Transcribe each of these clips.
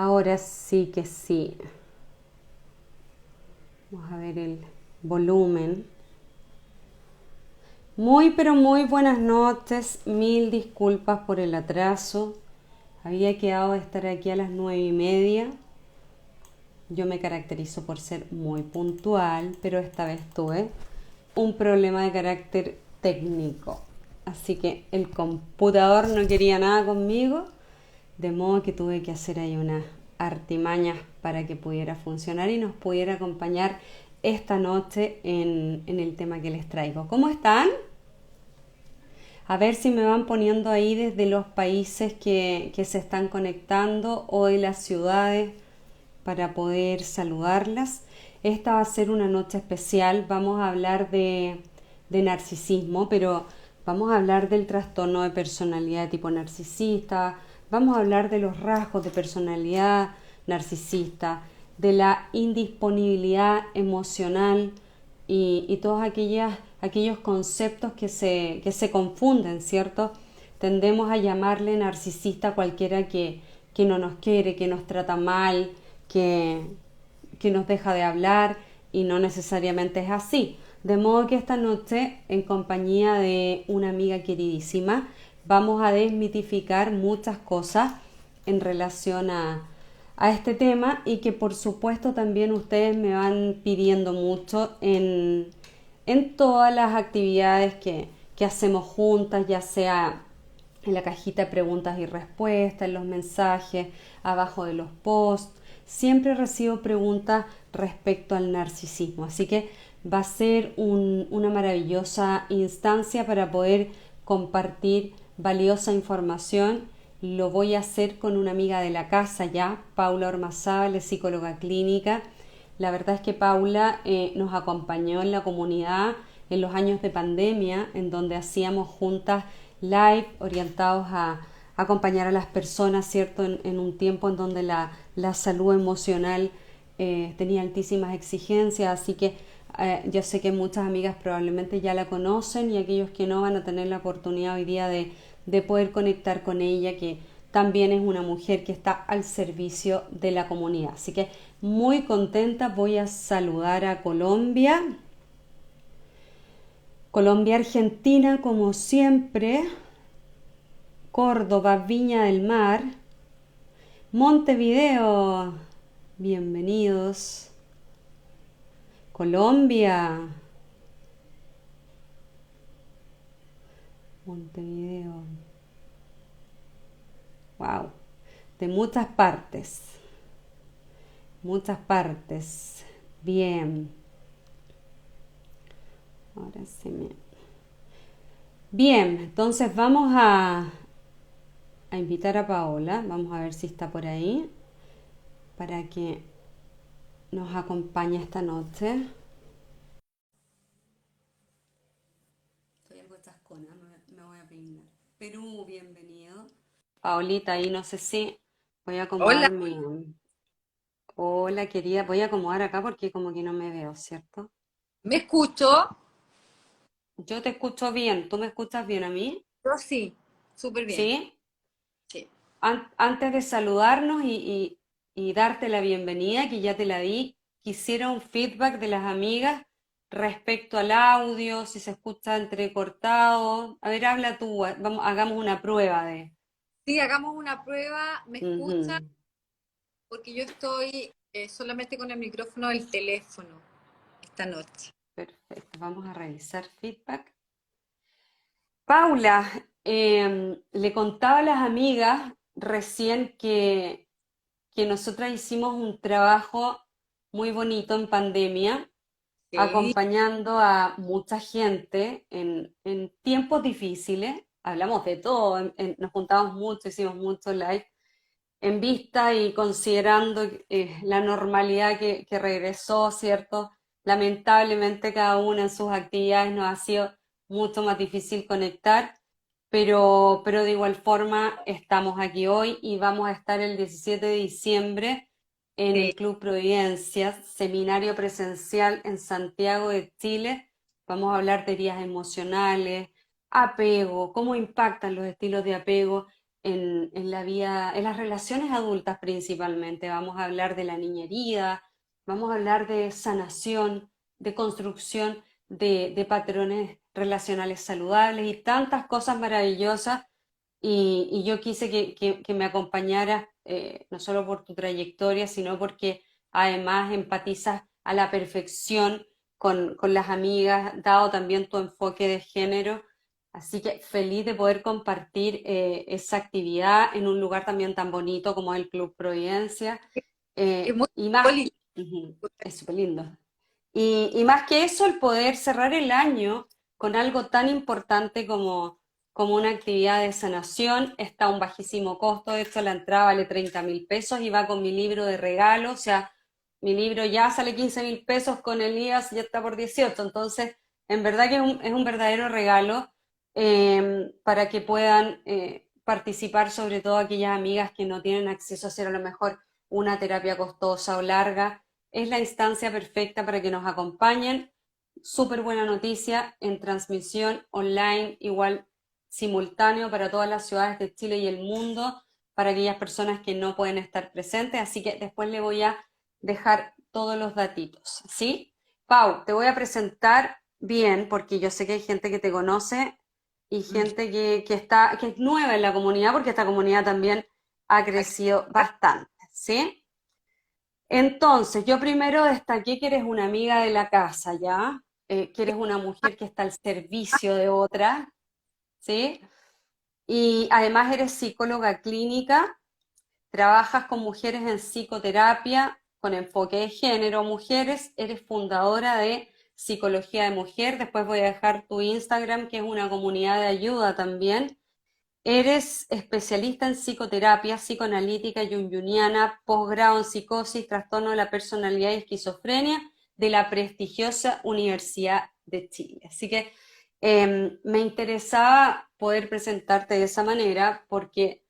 Ahora sí que sí. Vamos a ver el volumen. Muy pero muy buenas noches. Mil disculpas por el atraso. Había quedado de estar aquí a las 9:30. Yo me caracterizo por ser muy puntual, pero esta vez tuve un problema de carácter técnico. Así que el computador no quería nada conmigo, de modo que tuve que hacer ahí unas artimañas para que pudiera funcionar y nos pudiera acompañar esta noche en el tema que les traigo. ¿Cómo están? A ver si me van poniendo ahí desde los países que se están conectando o de las ciudades para poder saludarlas. Esta va a ser una noche especial. Vamos a hablar de narcisismo, pero vamos a hablar del trastorno de personalidad de tipo narcisista. Vamos a hablar de los rasgos de personalidad narcisista, de la indisponibilidad emocional y todos aquellos conceptos que se confunden, ¿cierto? Tendemos a llamarle narcisista a cualquiera que no nos quiere, que nos trata mal, que, que nos deja de hablar y no necesariamente es así. De modo que esta noche, en compañía de una amiga queridísima, vamos a desmitificar muchas cosas en relación a este tema y que por supuesto también ustedes me van pidiendo mucho en todas las actividades que hacemos juntas, ya sea en la cajita de preguntas y respuestas, en los mensajes, abajo de los posts. Siempre recibo preguntas respecto al narcisismo, así que va a ser una maravillosa instancia para poder compartir valiosa información. Lo voy a hacer con una amiga de la casa ya, Paula Ormazábal, es psicóloga clínica. La verdad es que Paula nos acompañó en la comunidad en los años de pandemia, en donde hacíamos juntas live orientados a acompañar a las personas, ¿cierto? En un tiempo en donde la salud emocional tenía altísimas exigencias, así que yo sé que muchas amigas probablemente ya la conocen y aquellos que no van a tener la oportunidad hoy día de poder conectar con ella, que también es una mujer que está al servicio de la comunidad. Así que muy contenta, voy a saludar a Colombia. Colombia, Argentina, como siempre, Córdoba, Viña del Mar, Montevideo, bienvenidos. Colombia, Montevideo, wow, de muchas partes, muchas partes. Bien, ahora sí me... Bien, entonces vamos a invitar a Paola, vamos a ver si está por ahí, para que nos acompañe esta noche. Estoy algo chascona, me voy a peinar. Perú, bienvenido. Paolita, ahí no sé si voy a Hola, acomodar mi... Hola, querida, voy a acomodar acá porque como que no me veo, ¿cierto? ¿me escucho? Yo te escucho bien, ¿tú me escuchas bien a mí? Yo sí, súper bien. ¿Sí? Sí. Antes de saludarnos y darte la bienvenida, que ya te la di, quisiera un feedback de las amigas respecto al audio, si se escucha entrecortado. A ver, habla tú, vamos, hagamos una prueba de... Sí, hagamos una prueba. ¿Me escucha? Ujú. Porque yo estoy solamente con el micrófono del teléfono esta noche. Perfecto, vamos a revisar feedback. Paula, le contaba a las amigas recién que nosotras hicimos un trabajo muy bonito en pandemia, Sí, acompañando a mucha gente en tiempos difíciles. Hablamos de todo, nos juntamos mucho, hicimos mucho live, en vista y considerando la normalidad que regresó, ¿cierto? Lamentablemente cada una en sus actividades nos ha sido mucho más difícil conectar, pero de igual forma estamos aquí hoy y vamos a estar el 17 de diciembre en sí. el Club Providencia, seminario presencial en Santiago de Chile. Vamos a hablar de heridas emocionales, apego, cómo impactan los estilos de apego en la vida, en las relaciones adultas principalmente. Vamos a hablar de la niñería, vamos a hablar de sanación, de construcción de patrones relacionales saludables y tantas cosas maravillosas. Y yo quise que me acompañaras, no solo por tu trayectoria, sino porque además empatizas a la perfección con las amigas, dado también tu enfoque de género. Así que feliz de poder compartir esa actividad en un lugar también tan bonito como el Club Providencia. Es muy Y más, simbólico. ujú, es súper lindo. Y más que eso, el poder cerrar el año con algo tan importante como una actividad de sanación. Está a un bajísimo costo, de hecho la entrada vale 30.000 pesos y va con mi libro de regalo, o sea, mi libro ya sale 15.000 pesos, con el IAS ya está por 18, entonces en verdad que es un verdadero regalo para que puedan participar, sobre todo aquellas amigas que no tienen acceso a hacer a lo mejor una terapia costosa o larga. Es la instancia perfecta para que nos acompañen. Súper buena noticia en transmisión online, igual simultáneo para todas las ciudades de Chile y el mundo, para aquellas personas que no pueden estar presentes. Así que después le voy a dejar todos los datitos, ¿sí? Pau, te voy a presentar bien, porque yo sé que hay gente que te conoce y gente que es nueva en la comunidad, porque esta comunidad también ha crecido bastante, ¿sí? Entonces, yo primero destaqué que eres una amiga de la casa, ¿ya? Que eres una mujer que está al servicio de otra, ¿sí? Y además eres psicóloga clínica, trabajas con mujeres en psicoterapia con enfoque de género, mujeres, eres fundadora de Psicología de Mujer, después voy a dejar tu Instagram, que es una comunidad de ayuda también. Eres especialista en psicoterapia psicoanalítica junguiana, posgrado en psicosis, trastorno de la personalidad y esquizofrenia de la prestigiosa Universidad de Chile. Así que me interesaba poder presentarte de esa manera porque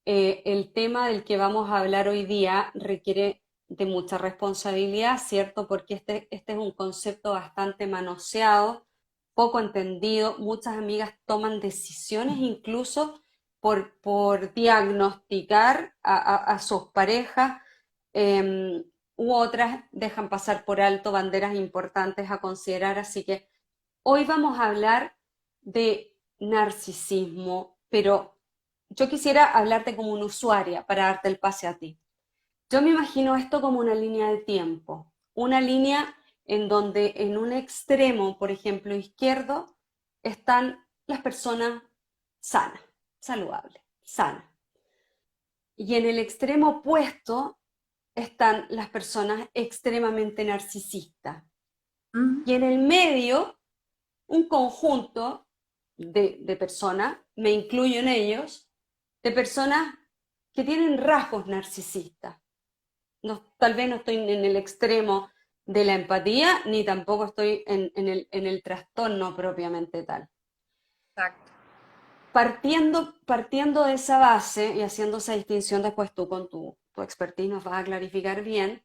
el tema del que vamos a hablar hoy día requiere de mucha responsabilidad, ¿cierto? Porque este es un concepto bastante manoseado, poco entendido. Muchas amigas toman decisiones incluso por diagnosticar a sus parejas, u otras dejan pasar por alto banderas importantes a considerar. Así que hoy vamos a hablar de narcisismo, pero yo quisiera hablarte como una usuaria para darte el pase a ti. Yo me imagino esto como una línea de tiempo, una línea en donde en un extremo, por ejemplo, izquierdo, están las personas sanas, saludables, sanas. Y en el extremo opuesto están las personas extremadamente narcisistas. Mm, Y en el medio, un conjunto de personas, me incluyo en ellos, de personas que tienen rasgos narcisistas. No, tal vez no estoy en el extremo de la empatía, ni tampoco estoy en el trastorno propiamente tal. exacto. Partiendo de esa base y haciendo esa distinción, después tú con tu expertise nos vas a clarificar bien,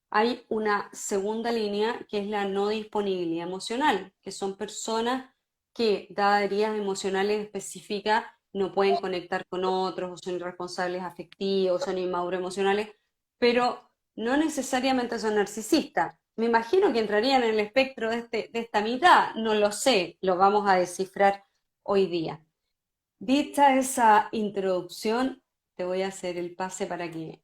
hay una segunda línea que es la no disponibilidad emocional, que son personas que, dadas heridas emocionales específicas, no pueden conectar con otros, o son irresponsables afectivos, son inmaduros emocionales, pero no necesariamente son narcisistas. Me imagino que entrarían en el espectro de esta mitad, no lo sé, lo vamos a descifrar hoy día. Dicha esa introducción, te voy a hacer el pase para que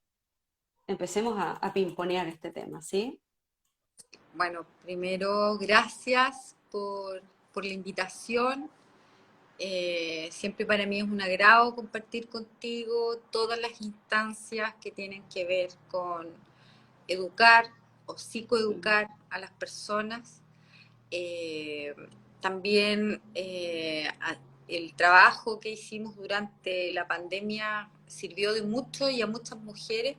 empecemos a pimponear este tema, ¿sí? Bueno, primero, gracias por la invitación. Siempre para mí es un agrado compartir contigo todas las instancias que tienen que ver con educar o Mm, psicoeducar a las personas. Eh, También el trabajo que hicimos durante la pandemia sirvió de mucho y a muchas mujeres.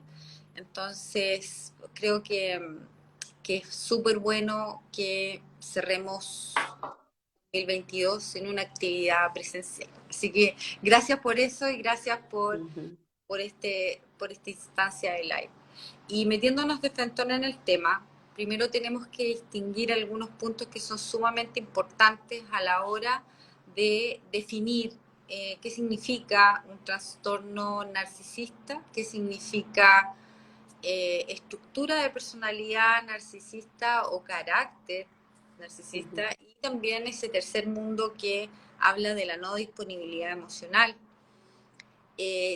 Entonces, creo que es súper bueno que cerremos 2022 en una actividad presencial. Así que gracias por eso y gracias ujú, por esta instancia de live. Y metiéndonos de frente en el tema, primero tenemos que distinguir algunos puntos que son sumamente importantes a la hora de definir qué significa un trastorno narcisista, qué significa estructura de personalidad narcisista o carácter narcisista, Ujú, y también ese tercer mundo que habla de la no disponibilidad emocional.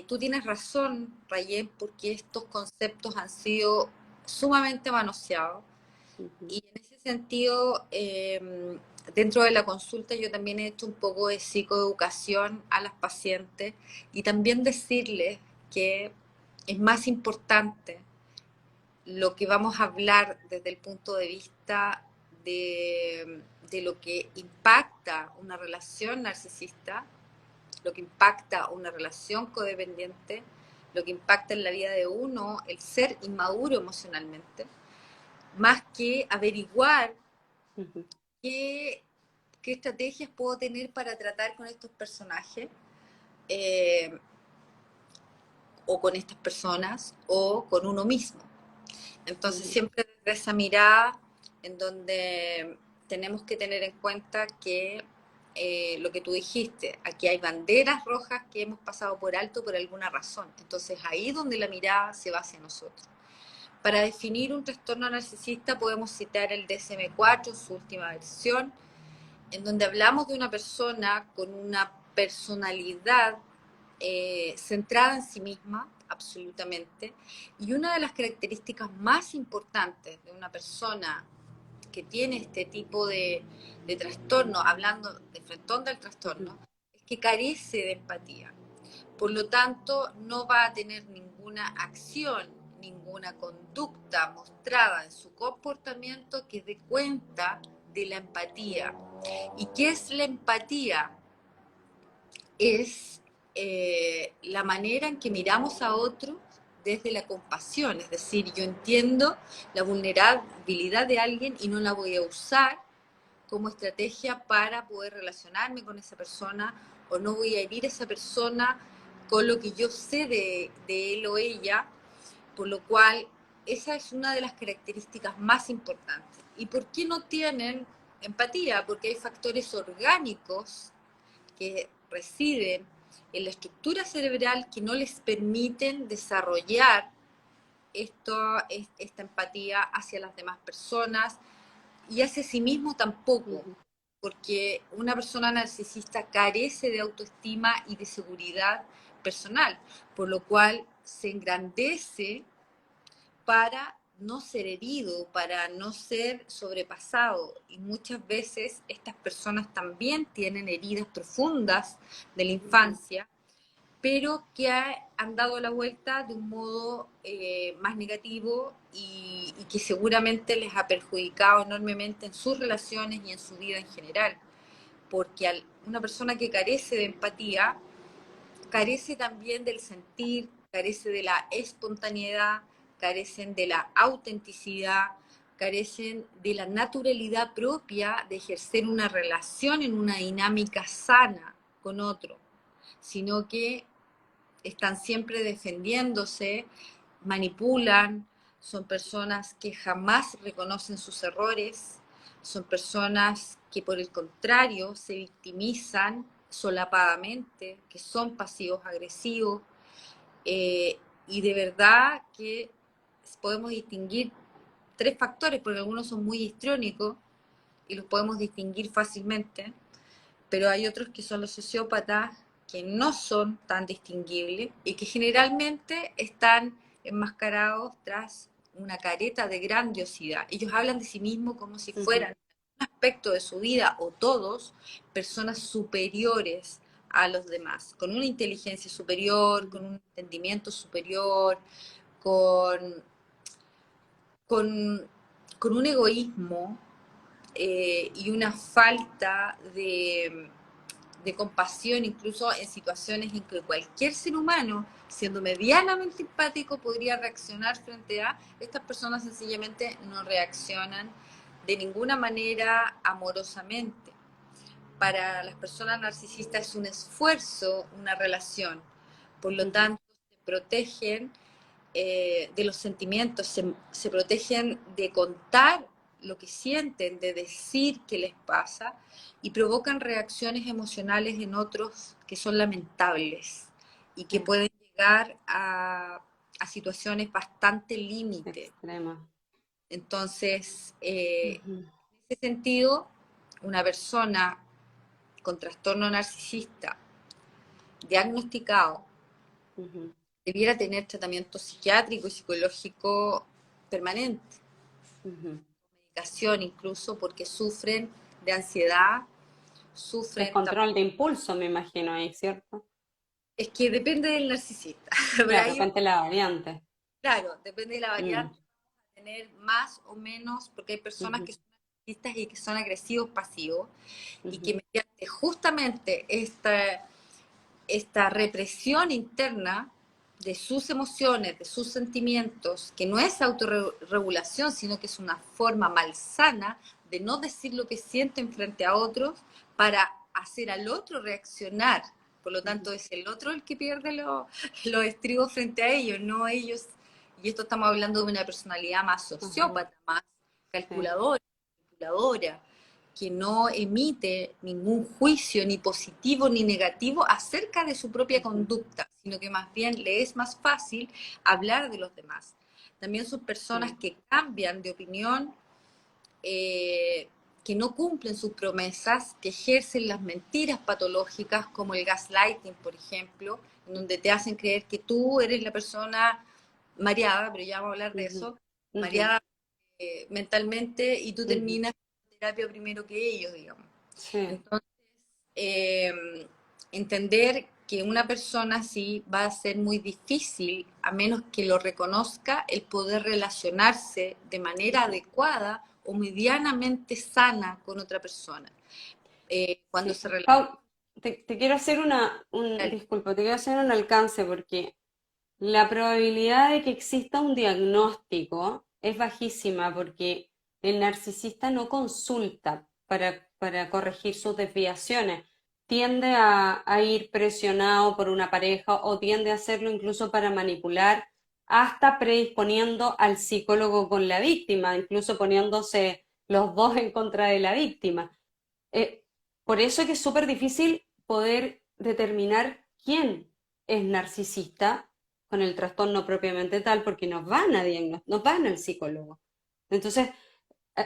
Tú tienes razón, Rayén, porque estos conceptos han sido sumamente manoseados, ujú, y en ese sentido, dentro de la consulta yo también he hecho un poco de psicoeducación a las pacientes, y también decirles que es más importante lo que vamos a hablar desde el punto de vista de lo que impacta una relación narcisista, lo que impacta una relación codependiente, lo que impacta en la vida de uno, el ser inmaduro emocionalmente, más que averiguar ujú, qué, qué estrategias puedo tener para tratar con estos personajes, eh, o con estas personas, o con uno mismo. Entonces, ujú, siempre desde esa mirada en donde tenemos que tener en cuenta que lo que tú dijiste, aquí hay banderas rojas que hemos pasado por alto por alguna razón. Entonces, ahí es donde la mirada se va hacia nosotros. Para definir un trastorno narcisista podemos citar el DSM-4, su última versión, en donde hablamos de una persona con una personalidad centrada en sí misma, absolutamente, y una de las características más importantes de una persona que tiene este tipo de trastorno, hablando de frentón del ujú, trastorno, es que carece de empatía. Por lo tanto, no va a tener ninguna acción, ninguna conducta mostrada en su comportamiento que dé cuenta de la empatía. ¿Y qué es la empatía? Es la manera en que miramos a otro desde la compasión, es decir, yo entiendo la vulnerabilidad de alguien y no la voy a usar como estrategia para poder relacionarme con esa persona, o no voy a herir a esa persona con lo que yo sé de él o ella, por lo cual esa es una de las características más importantes. ¿Y por qué no tienen empatía? Porque hay factores orgánicos que residen en la estructura cerebral que no les permiten desarrollar esta empatía hacia las demás personas, y hacia sí mismo tampoco, ujú. porque una persona narcisista carece de autoestima y de seguridad personal, por lo cual se engrandece para no ser herido, para no ser sobrepasado. Y muchas veces estas personas también tienen heridas profundas de la Ujú, infancia, pero que han dado la vuelta de un modo más negativo, y que seguramente les ha perjudicado enormemente en sus relaciones y en su vida en general. Porque una persona que carece de empatía carece también del sentir, carece de la espontaneidad, carecen de la autenticidad, carecen de la naturalidad propia de ejercer una relación en una dinámica sana con otro, sino que están siempre defendiéndose, manipulan, son personas que jamás reconocen sus errores, son personas que por el contrario se victimizan solapadamente, que son pasivos agresivos, y de verdad que podemos distinguir tres factores, porque algunos son muy histriónicos y los podemos distinguir fácilmente, pero hay otros que son los sociópatas, que no son tan distinguibles y que generalmente están enmascarados tras una careta de grandiosidad. Ellos hablan de sí mismos como si ujú, fueran un aspecto de su vida, o todos, personas superiores a los demás, con una inteligencia superior, ujú. con un entendimiento superior, con, con, con un egoísmo y una falta de compasión, incluso en situaciones en que cualquier ser humano, siendo medianamente empático, podría reaccionar frente a estas personas. Sencillamente no reaccionan de ninguna manera amorosamente. Para las personas narcisistas es un esfuerzo, una relación. Por lo Ujú, tanto, se protegen de los sentimientos, se protegen de contar lo que sienten, de decir qué les pasa, y provocan reacciones emocionales en otros que son lamentables y que Sí, pueden llegar a situaciones bastante límite. extrema. Entonces, Ujú, en ese sentido, una persona con trastorno narcisista diagnosticado ujú, debiera tener tratamiento psiquiátrico y psicológico permanente, ujú. medicación incluso, porque sufren de ansiedad, sufren, Descontrol de impulso, me imagino ahí, ¿cierto? es que depende del narcisista, pero Claro, de hay, repente la variante. claro, depende de la Mm, variante, tener más o menos, porque hay personas ujú, que son narcisistas y que son agresivos pasivos, y que ujú, mediante justamente esta represión interna de sus emociones, de sus sentimientos, que no es autorregulación, sino que es una forma malsana de no decir lo que sienten frente a otros para hacer al otro reaccionar. Por lo ujú, tanto, es el otro el que pierde los estribos frente a ellos, no ellos. Y esto estamos hablando de una personalidad más ajá, sociópata, más sí, calculadora, manipuladora, que no emite ningún juicio ni positivo ni negativo acerca de su propia ujú, conducta, sino que más bien le es más fácil hablar de los demás. También son personas sí, que cambian de opinión, que no cumplen sus promesas, que ejercen las mentiras patológicas como el gaslighting, por ejemplo, en donde te hacen creer que tú eres la persona mareada, pero ya vamos a hablar de ujú, eso, ujú, mareada mentalmente, y tú ujú, terminas terapia primero que ellos, digamos. sí, Entonces, eh, entender que una persona así va a ser muy difícil, a menos que lo reconozca, el poder relacionarse de manera ujú, adecuada o medianamente sana con otra persona. Cuando sí. se relaciona. Pau, te quiero hacer disculpa, te quiero hacer un alcance porque la probabilidad de que exista un diagnóstico es bajísima porque el narcisista no consulta para corregir sus desviaciones. Tiende a ir presionado por una pareja o tiende a hacerlo incluso para manipular, hasta predisponiendo al psicólogo con la víctima, incluso poniéndose los dos en contra de la víctima. Eh, por eso es que es súper difícil poder determinar quién es narcisista con el trastorno propiamente tal, porque nos van al psicólogo. Entonces,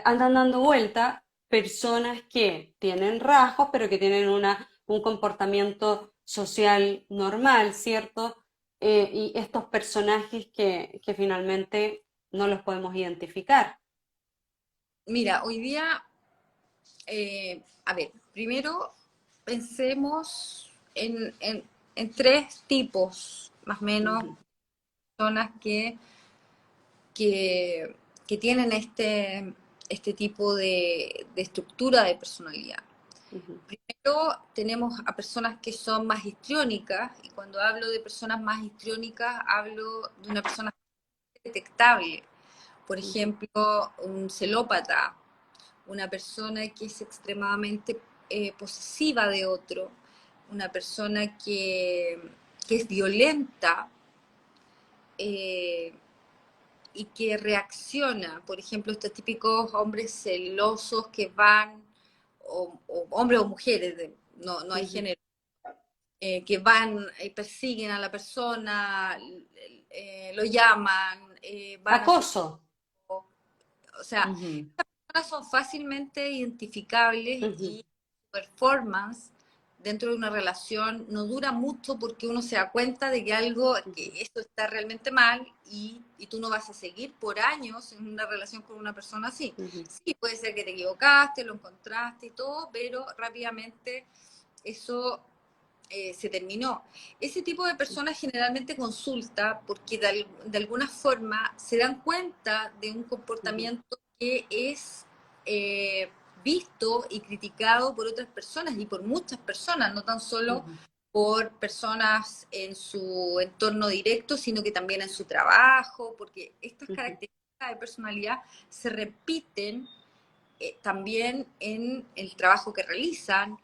andan dando vuelta personas que tienen rasgos, pero que tienen un comportamiento social normal, ¿cierto? Y estos personajes que finalmente no los podemos identificar. Mira, hoy día, a ver, primero pensemos en tres tipos, más o menos, Ujú, personas que, que tienen este tipo de estructura de personalidad. ujú, Primero tenemos a personas que son más histriónicas, y cuando hablo de personas más histriónicas hablo de una persona detectable. Por ujú, ejemplo, un celópata, una persona que es extremadamente posesiva de otro, una persona que es violenta, eh, y que reacciona, por ejemplo, estos típicos hombres celosos que van, o hombres o mujeres, no, no hay ujú. género, que van y persiguen a la persona, lo llaman, van a su... Acoso. O sea, Ujú, son fácilmente identificables, ujú, y su performance dentro de una relación no dura mucho porque uno se da cuenta de que algo, ujú, que esto está realmente mal, y tú no vas a seguir por años en una relación con una persona así. ujú, Sí, puede ser que te equivocaste, lo encontraste y todo, pero rápidamente eso se terminó. Ese tipo de personas generalmente consulta porque de alguna forma se dan cuenta de un ujú, comportamiento que es eh, visto y criticado por otras personas, y por muchas personas, no tan solo ujú, por personas en su entorno directo, sino que también en su trabajo, porque estas ujú, características de personalidad se repiten también en el trabajo que realizan,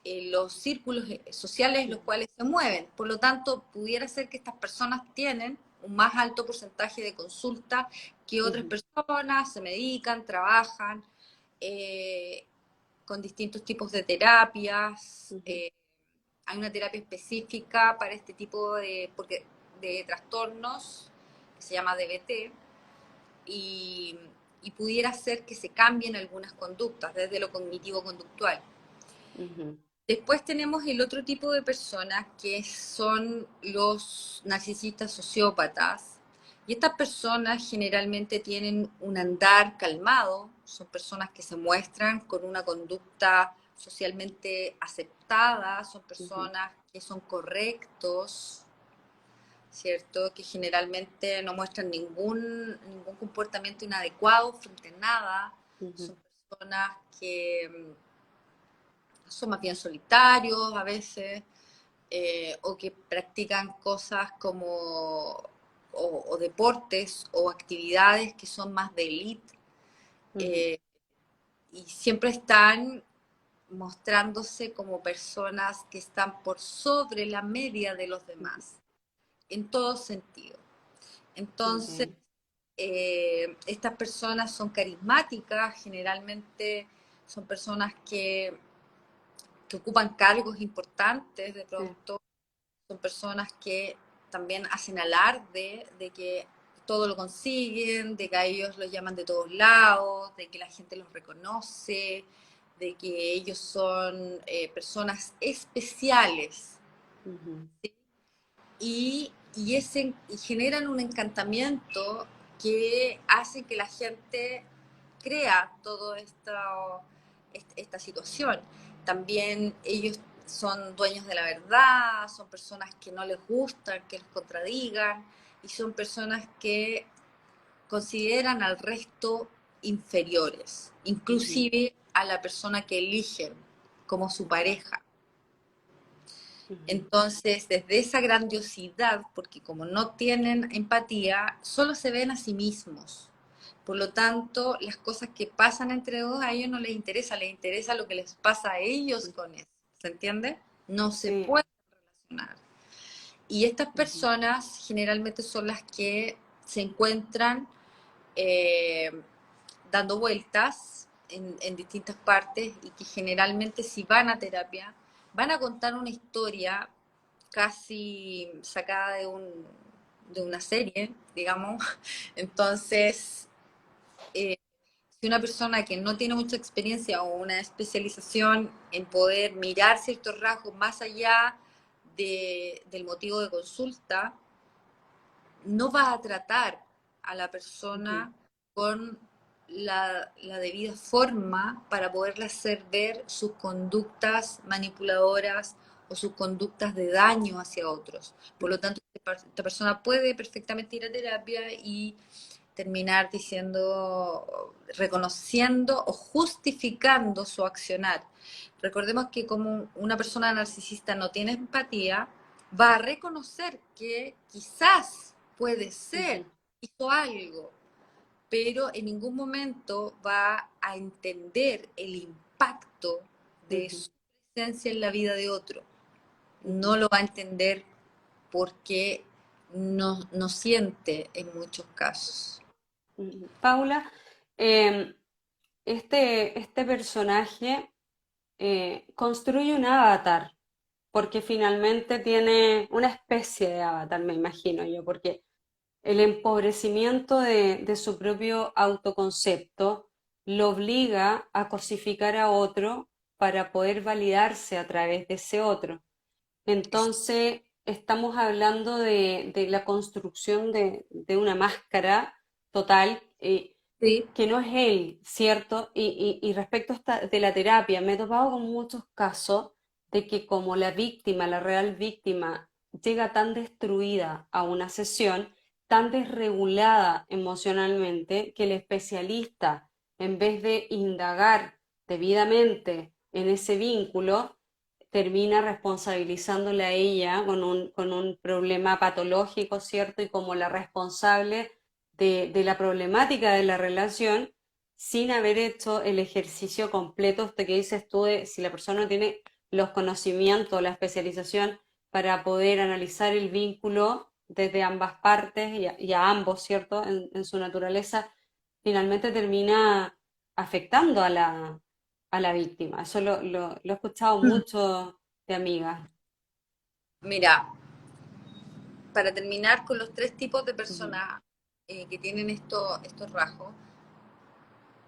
en los círculos sociales en los ujú, cuales se mueven. Por lo tanto, pudiera ser que estas personas tienen un más alto porcentaje de consulta que otras Ujú, personas, se medican, trabajan eh, con distintos tipos de terapias. ujú, Hay una terapia específica para este tipo de trastornos que se llama DBT y, y pudiera ser que se cambien algunas conductas desde lo cognitivo-conductual. ujú, Después tenemos el otro tipo de personas que son los narcisistas sociópatas. Y estas personas generalmente tienen un andar calmado, son personas que se muestran con una conducta socialmente aceptada, son ujú, personas que son correctos, ¿cierto? Que generalmente no muestran ningún comportamiento inadecuado frente a nada, ujú, son personas que son más bien solitarios a veces, o que practican cosas como o deportes o actividades que son más de élite, ujú, eh, y siempre están mostrándose como personas que están por sobre la media de los ujú. demás, en todo sentido. Entonces, Ok. estas personas son carismáticas, generalmente son personas que ocupan cargos importantes, de Sí. pronto son personas que también hacen alarde de que todo lo consiguen, de que a ellos los llaman de todos lados, de que la gente los reconoce, de que ellos son personas especiales Ujú, y generan un encantamiento que hace que la gente crea toda esta situación. También ellos son dueños de la verdad, son personas que no les gustan, que los contradigan, y son personas que consideran al resto inferiores, ujú, inclusive a la persona que eligen como su pareja. ujú, Entonces, desde esa grandiosidad, porque como no tienen empatía, solo se ven a sí mismos. Por lo tanto, las cosas que pasan entre dos a ellos no les interesa lo que les pasa a ellos ujú. con eso. ¿Se entiende? No se Sí. pueden relacionar. Y estas Ujú, personas generalmente son las que se encuentran eh, dando vueltas en distintas partes y que generalmente si van a terapia van a contar una historia casi sacada de una serie, digamos. Entonces, eh, si una persona que no tiene mucha experiencia o una especialización en poder mirar ciertos rasgos más allá del motivo de consulta, no va a tratar a la ujú, persona con la debida forma para poderle hacer ver sus conductas manipuladoras o sus conductas de daño hacia otros. Por lo tanto, esta persona puede perfectamente ir a terapia y terminar diciendo, reconociendo o justificando su accionar. Recordemos que como una persona narcisista no tiene empatía, va a reconocer que quizás puede ser, ujú, hizo algo, pero en ningún momento va a entender el impacto de ujú, su presencia en la vida de otro. No ujú, lo va a entender porque no siente en muchos casos. ujú. Paula, em, este personaje construye un avatar, porque finalmente tiene una especie de avatar, me imagino yo, porque el empobrecimiento de su propio autoconcepto lo obliga a cosificar a otro para poder validarse a través de ese otro. Entonces, estamos hablando de la construcción de una máscara total, Sí, que no es él, ¿cierto? Y respecto a de la terapia, me he topado con muchos casos de que como la víctima, la real víctima, llega tan destruida a una sesión, tan desregulada emocionalmente, que el especialista, en vez de indagar debidamente en ese vínculo, termina responsabilizándola a ella con un problema patológico, ¿cierto? Y como la responsable de la problemática de la relación sin haber hecho el ejercicio completo, este que dices tú, de si la persona no tiene los conocimientos, la especialización para poder analizar el vínculo desde ambas partes y a ambos, ¿cierto? En su naturaleza, finalmente termina afectando a la víctima. Eso lo he escuchado mucho de amigas. Mira, para terminar con los tres tipos de Ujú, personas que tienen estos rasgos,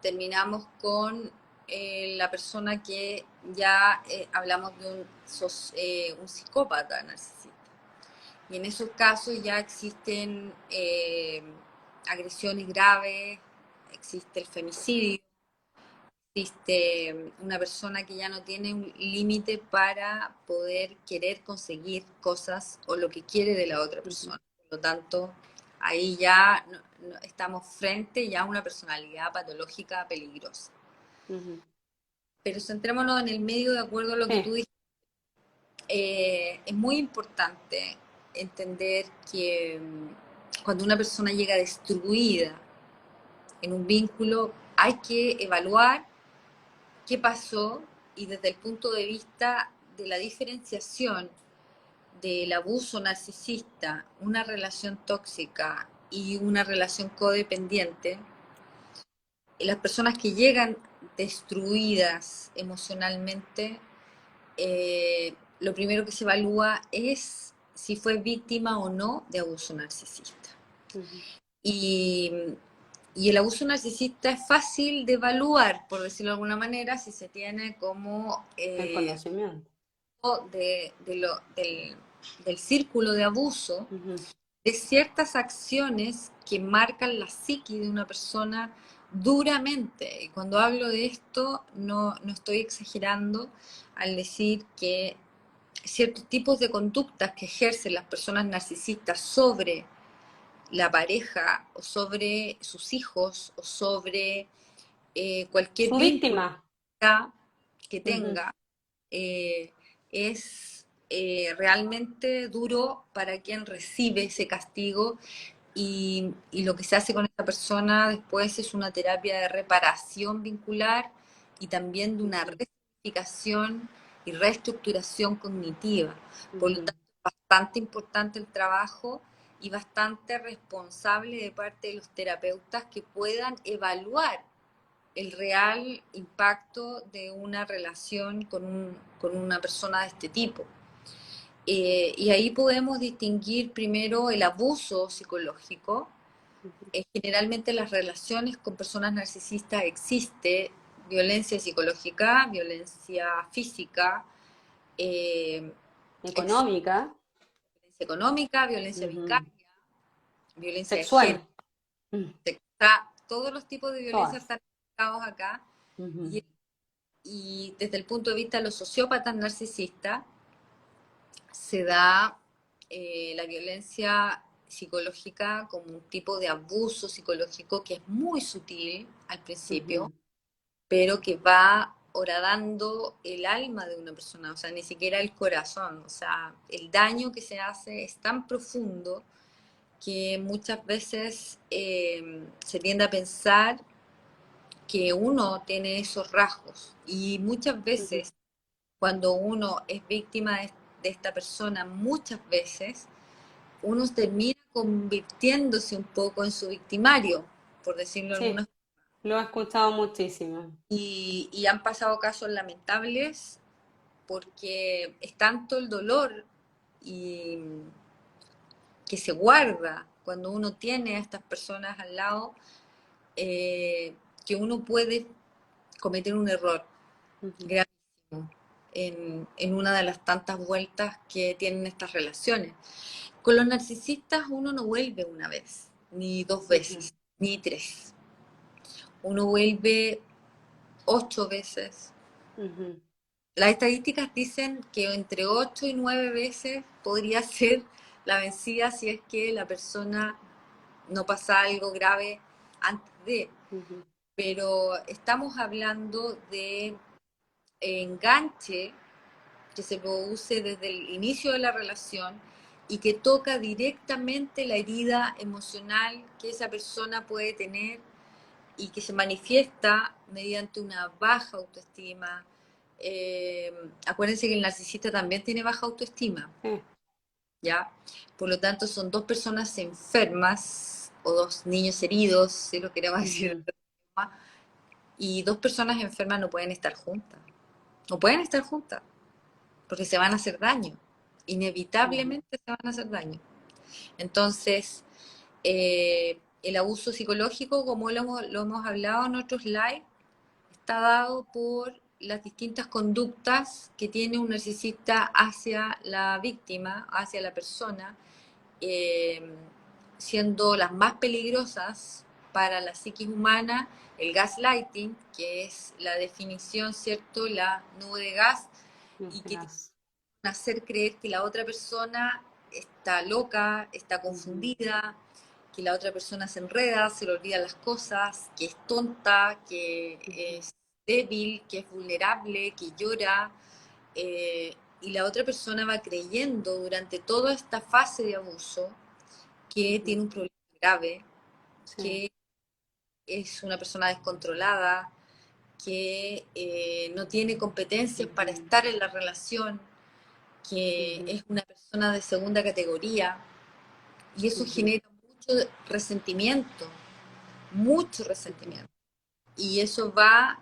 terminamos con la persona que ya hablamos de un psicópata narcisista. Y en esos casos ya existen agresiones graves, existe el femicidio, existe una persona que ya no tiene un límite para poder querer conseguir cosas o lo que quiere de la otra ujú, persona. Por lo tanto, ahí ya estamos frente ya a una personalidad patológica peligrosa. ujú. Pero centrémonos en el medio de acuerdo a lo que tú Sí, dijiste. Es muy importante entender que cuando una persona llega destruida en un vínculo, hay que evaluar qué pasó y desde el punto de vista de la diferenciación del abuso narcisista, una relación tóxica y una relación codependiente, las personas que llegan destruidas emocionalmente, lo primero que se evalúa es si fue víctima o no de abuso narcisista. ujú. Y, y el abuso narcisista es fácil de evaluar, por decirlo de alguna manera, si se tiene como El conocimiento. del círculo de abuso, Ujú, de ciertas acciones que marcan la psiqui de una persona duramente. Y cuando hablo de esto, no estoy exagerando al decir que ciertos tipos de conductas que ejercen las personas narcisistas sobre la pareja o sobre sus hijos o sobre cualquier su vínculo víctima. que Ujú, tenga, es realmente duro para quien recibe ese castigo y lo que se hace con esta persona después es una terapia de reparación vincular y también de una ujú, resignificación y reestructuración cognitiva. Por lo ujú, tanto, es bastante importante el trabajo y bastante responsable de parte de los terapeutas que puedan evaluar el real impacto de una relación con una persona de este tipo. Y ahí podemos distinguir primero el abuso psicológico. ujú. Generalmente en las relaciones con personas narcisistas existe violencia psicológica, violencia física, eh, Económica. violencia económica, violencia Ujú. vicaria, violencia de género. Sexual. Mm, Todos los tipos de violencia todas. están implicados acá Ujú, y, y desde el punto de vista de los sociópatas narcisistas se da la violencia psicológica como un tipo de abuso psicológico que es muy sutil al principio, ujú, pero que va horadando el alma de una persona, o sea, ni siquiera el corazón, o sea, el daño que se hace es tan profundo que muchas veces se tiende a pensar que uno tiene esos rasgos y muchas ujú. veces cuando uno es víctima de esta persona, muchas veces uno termina convirtiéndose un poco en su victimario, por decirlo de alguna Sí, forma. lo he escuchado muchísimo. Y han pasado casos lamentables porque es tanto el dolor y que se guarda cuando uno tiene a estas personas al lado, que uno puede cometer un error Ujú, gravísimo en una de las tantas vueltas que tienen estas relaciones. Con los narcisistas uno no vuelve una vez, ni dos ujú, veces, ni tres. Uno vuelve 8 veces. ujú. Las estadísticas dicen que entre 8 y 9 veces podría ser la vencida si es que la persona no pasa algo grave antes de. Ujú, Pero estamos hablando de enganche que se produce desde el inicio de la relación y que toca directamente la herida emocional que esa persona puede tener y que se manifiesta mediante una baja autoestima. Acuérdense que el narcisista también tiene baja autoestima. sí, ¿ya? Por lo tanto, son dos personas enfermas o dos niños heridos, si lo queremos decir de Ujú, otra forma, y dos personas enfermas no pueden estar juntas. No pueden estar juntas porque se van a hacer daño. ujú, Inevitablemente se van a hacer daño. Entonces, el abuso psicológico, como lo hemos hablado en otros live, está dado por las distintas conductas que tiene un narcisista hacia la víctima, hacia la persona, eh, siendo las más peligrosas para la psiquis humana el gaslighting, que es la definición, ¿cierto? La nube de gas, y que tiene gas. que hacer creer que la otra persona está loca, está Ujú, confundida, que la otra persona se enreda, se le olvidan las cosas, que es tonta, que ujú, es débil, que es vulnerable, que llora, y la otra persona va creyendo durante toda esta fase de abuso que ujú. tiene un problema grave, Sí. que es una persona descontrolada, que no tiene competencias para Ujú, estar en la relación, que ujú, es una persona de segunda categoría, y eso ujú, genera mucho ujú, resentimiento, y eso va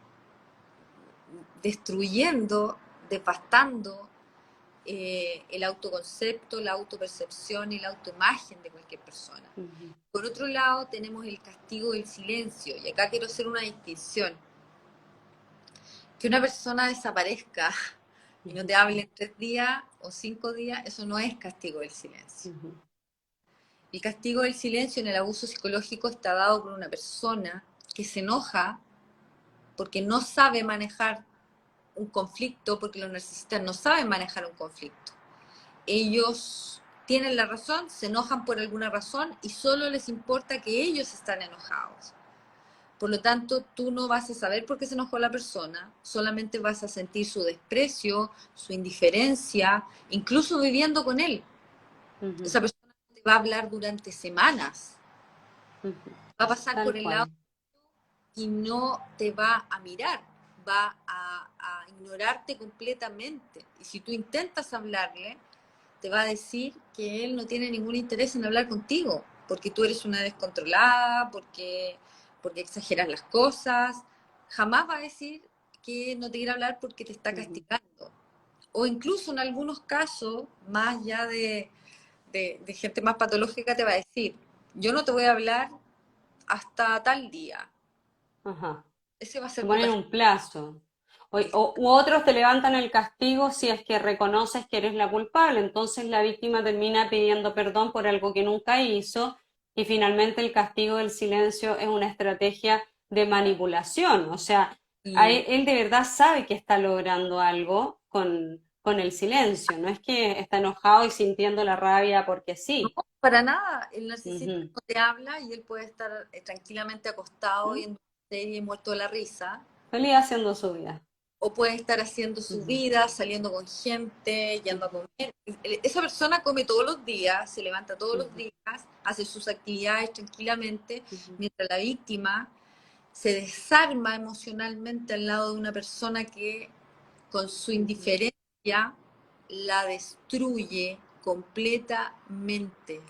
destruyendo, devastando el autoconcepto, la autopercepción y la autoimagen de cualquier persona. ujú, Por otro lado, tenemos el castigo del silencio, y acá quiero hacer una distinción. Que una persona desaparezca y no ujú, te hable en 3 días o 5 días, eso no es castigo del silencio. ujú, El castigo del silencio en el abuso psicológico está dado por una persona que se enoja porque no sabe manejar un conflicto, porque los narcisistas no saben manejar un conflicto. Ellos tienen la razón, se enojan por alguna razón y solo les importa que ellos están enojados. Por lo tanto, tú no vas a saber por qué se enojó la persona, solamente vas a sentir su desprecio, su indiferencia, incluso viviendo con él. ujú, Esa persona te va a hablar durante semanas, ujú. va a pasar Tal por el lado cual. y no te va a mirar, va a ignorarte completamente. Y si tú intentas hablarle, te va a decir que él no tiene ningún interés en hablar contigo, porque tú eres una descontrolada, porque exageras las cosas. Jamás va a decir que no te quiere hablar porque te está Ujú, castigando. O incluso en algunos casos, más ya de gente más patológica, te va a decir, yo no te voy a hablar hasta tal día. ajá. Ese va a Te ser tu ponen castigo. un plazo. U otros te levantan el castigo si es que reconoces que eres la culpable. Entonces la víctima termina pidiendo perdón por algo que nunca hizo y finalmente el castigo del silencio es una estrategia de manipulación. O sea, Y él de verdad sabe que está logrando algo con el silencio. No es que está enojado y sintiendo la rabia porque no, sí. para nada, el narcisista Ujú. no te habla y él puede estar tranquilamente acostado ¿Mm? viendo una serie muerto de la risa, Feliz haciendo su vida. o puede estar haciendo su Ujú, vida, saliendo con gente, yendo a ujú, comer. Esa persona come todos los días, se levanta todos los ujú, días, hace sus actividades tranquilamente, ujú, mientras la víctima se desarma emocionalmente al lado de una persona que con su ujú, indiferencia la destruye completamente.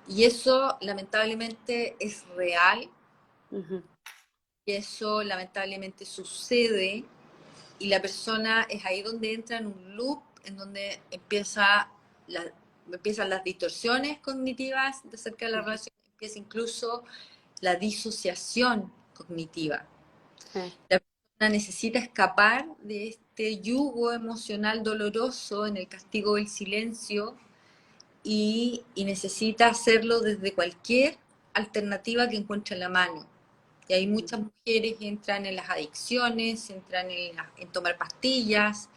Y eso lamentablemente es real, ujú. y eso lamentablemente sucede, y la persona es ahí donde entra en un loop, en donde empiezan las distorsiones cognitivas de acerca de la Ujú, relación, empieza incluso la disociación cognitiva. sí, La persona necesita escapar de este yugo emocional doloroso en el castigo del silencio, y necesita hacerlo desde cualquier alternativa que encuentre en la mano. Y hay ujú. muchas mujeres que entran en las adicciones, entran en tomar pastillas,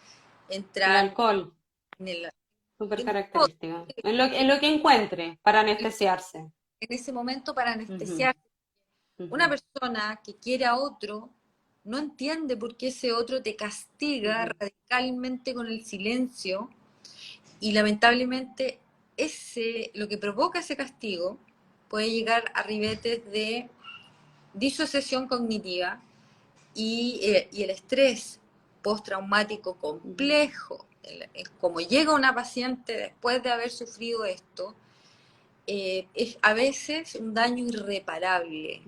El entran alcohol, en el... súper En, todo, característico. En lo que encuentre para anestesiarse. en ese momento para Ujú, anestesiar. Una ujú, persona que quiere a otro no entiende por qué ese otro te castiga ujú, radicalmente con el silencio, y lamentablemente lo que provoca ese castigo puede llegar a ribetes de disociación cognitiva y el estrés postraumático ujú, complejo. como llega una paciente después de haber sufrido esto, es a veces un daño irreparable.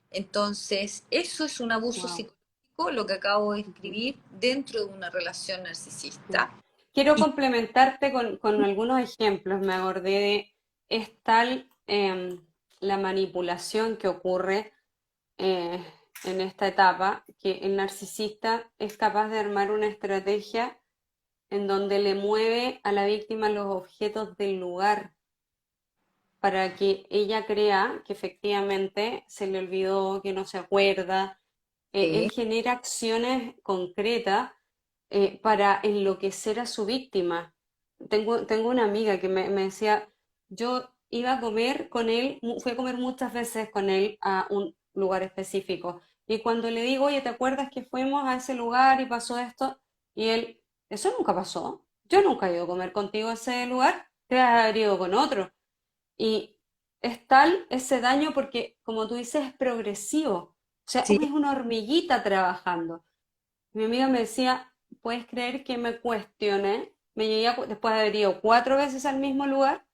Entonces, eso es un abuso Wow. psicológico, lo que acabo de escribir, dentro de una relación narcisista. Quiero Y complementarte con algunos ejemplos. Me acordé de, es tal la manipulación que ocurre eh, en esta etapa que el narcisista es capaz de armar una estrategia en donde le mueve a la víctima los objetos del lugar para que ella crea que efectivamente se le olvidó, que no se acuerda. Él sí, genera acciones concretas para enloquecer a su víctima. Tengo una amiga que me decía, yo iba a comer con él, fui a comer muchas veces con él a un lugar específico. Y cuando le digo, oye, ¿te acuerdas que fuimos a ese lugar y pasó esto? Y él, eso nunca pasó. Yo nunca he ido a comer contigo a ese lugar, te has haber ido con otro. Y es tal ese daño porque, como tú dices, es progresivo. O sea, sí, es una hormiguita trabajando. Mi amiga me decía, ¿puedes creer que me cuestioné? Me llegué después de haber ido 4 veces al mismo lugar,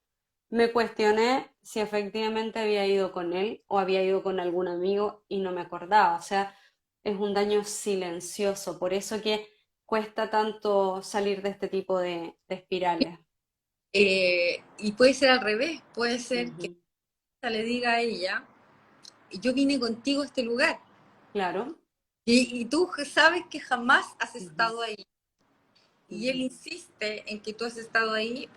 me cuestioné si efectivamente había ido con él o había ido con algún amigo y no me acordaba. O sea, es un daño silencioso. Por eso que cuesta tanto salir de este tipo de espirales. y puede ser al revés, puede ser que Ujú. ella le diga a ella, yo vine contigo a este lugar, Claro. y tú sabes que jamás has Ujú, estado ahí. Y él ujú, insiste en que tú has estado ahí,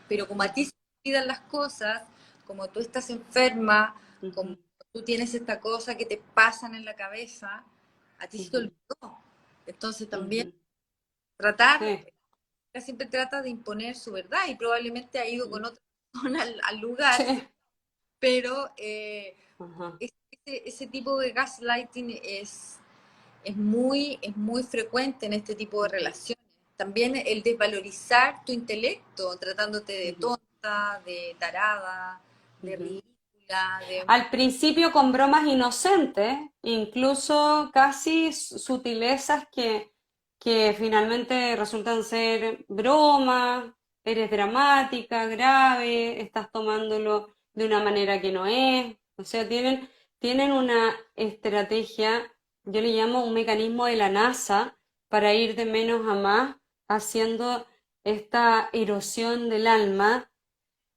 pero como a ti ujú, se te olvidan las cosas, como tú estás enferma, como ujú, tú tienes esta cosa que te pasan en la cabeza, a ti se te ujú, olvidó. Entonces también ujú. tratar, Sí. ella siempre trata de imponer su verdad y probablemente ha ido Mm. con otra persona al lugar, Sí. pero Ajá. ese tipo de gaslighting es muy frecuente en este tipo de Ujú, relaciones. También el desvalorizar tu intelecto, tratándote de ujú, tonta, de tarada, de ujú. ridícula, de... Al principio con bromas inocentes, incluso casi sutilezas que finalmente resultan ser bromas, eres dramática, grave, estás tomándolo de una manera que no es. O sea, tienen una estrategia, yo le llamo un mecanismo de la NASA para ir de menos a más, haciendo esta erosión del alma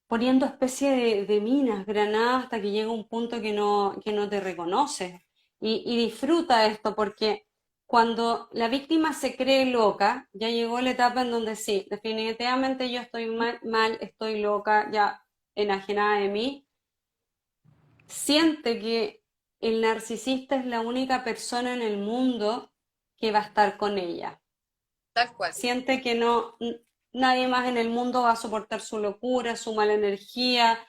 poniendo especie de minas, granadas, hasta que llega un punto que no te reconoces. Y disfruta esto porque cuando la víctima se cree loca, ya llegó la etapa en donde sí, definitivamente yo estoy mal, estoy loca, ya enajenada de mí, siente que el narcisista es la única persona en el mundo que va a estar con ella. Tal cual. Siente que no, nadie más en el mundo va a soportar su locura, su mala energía,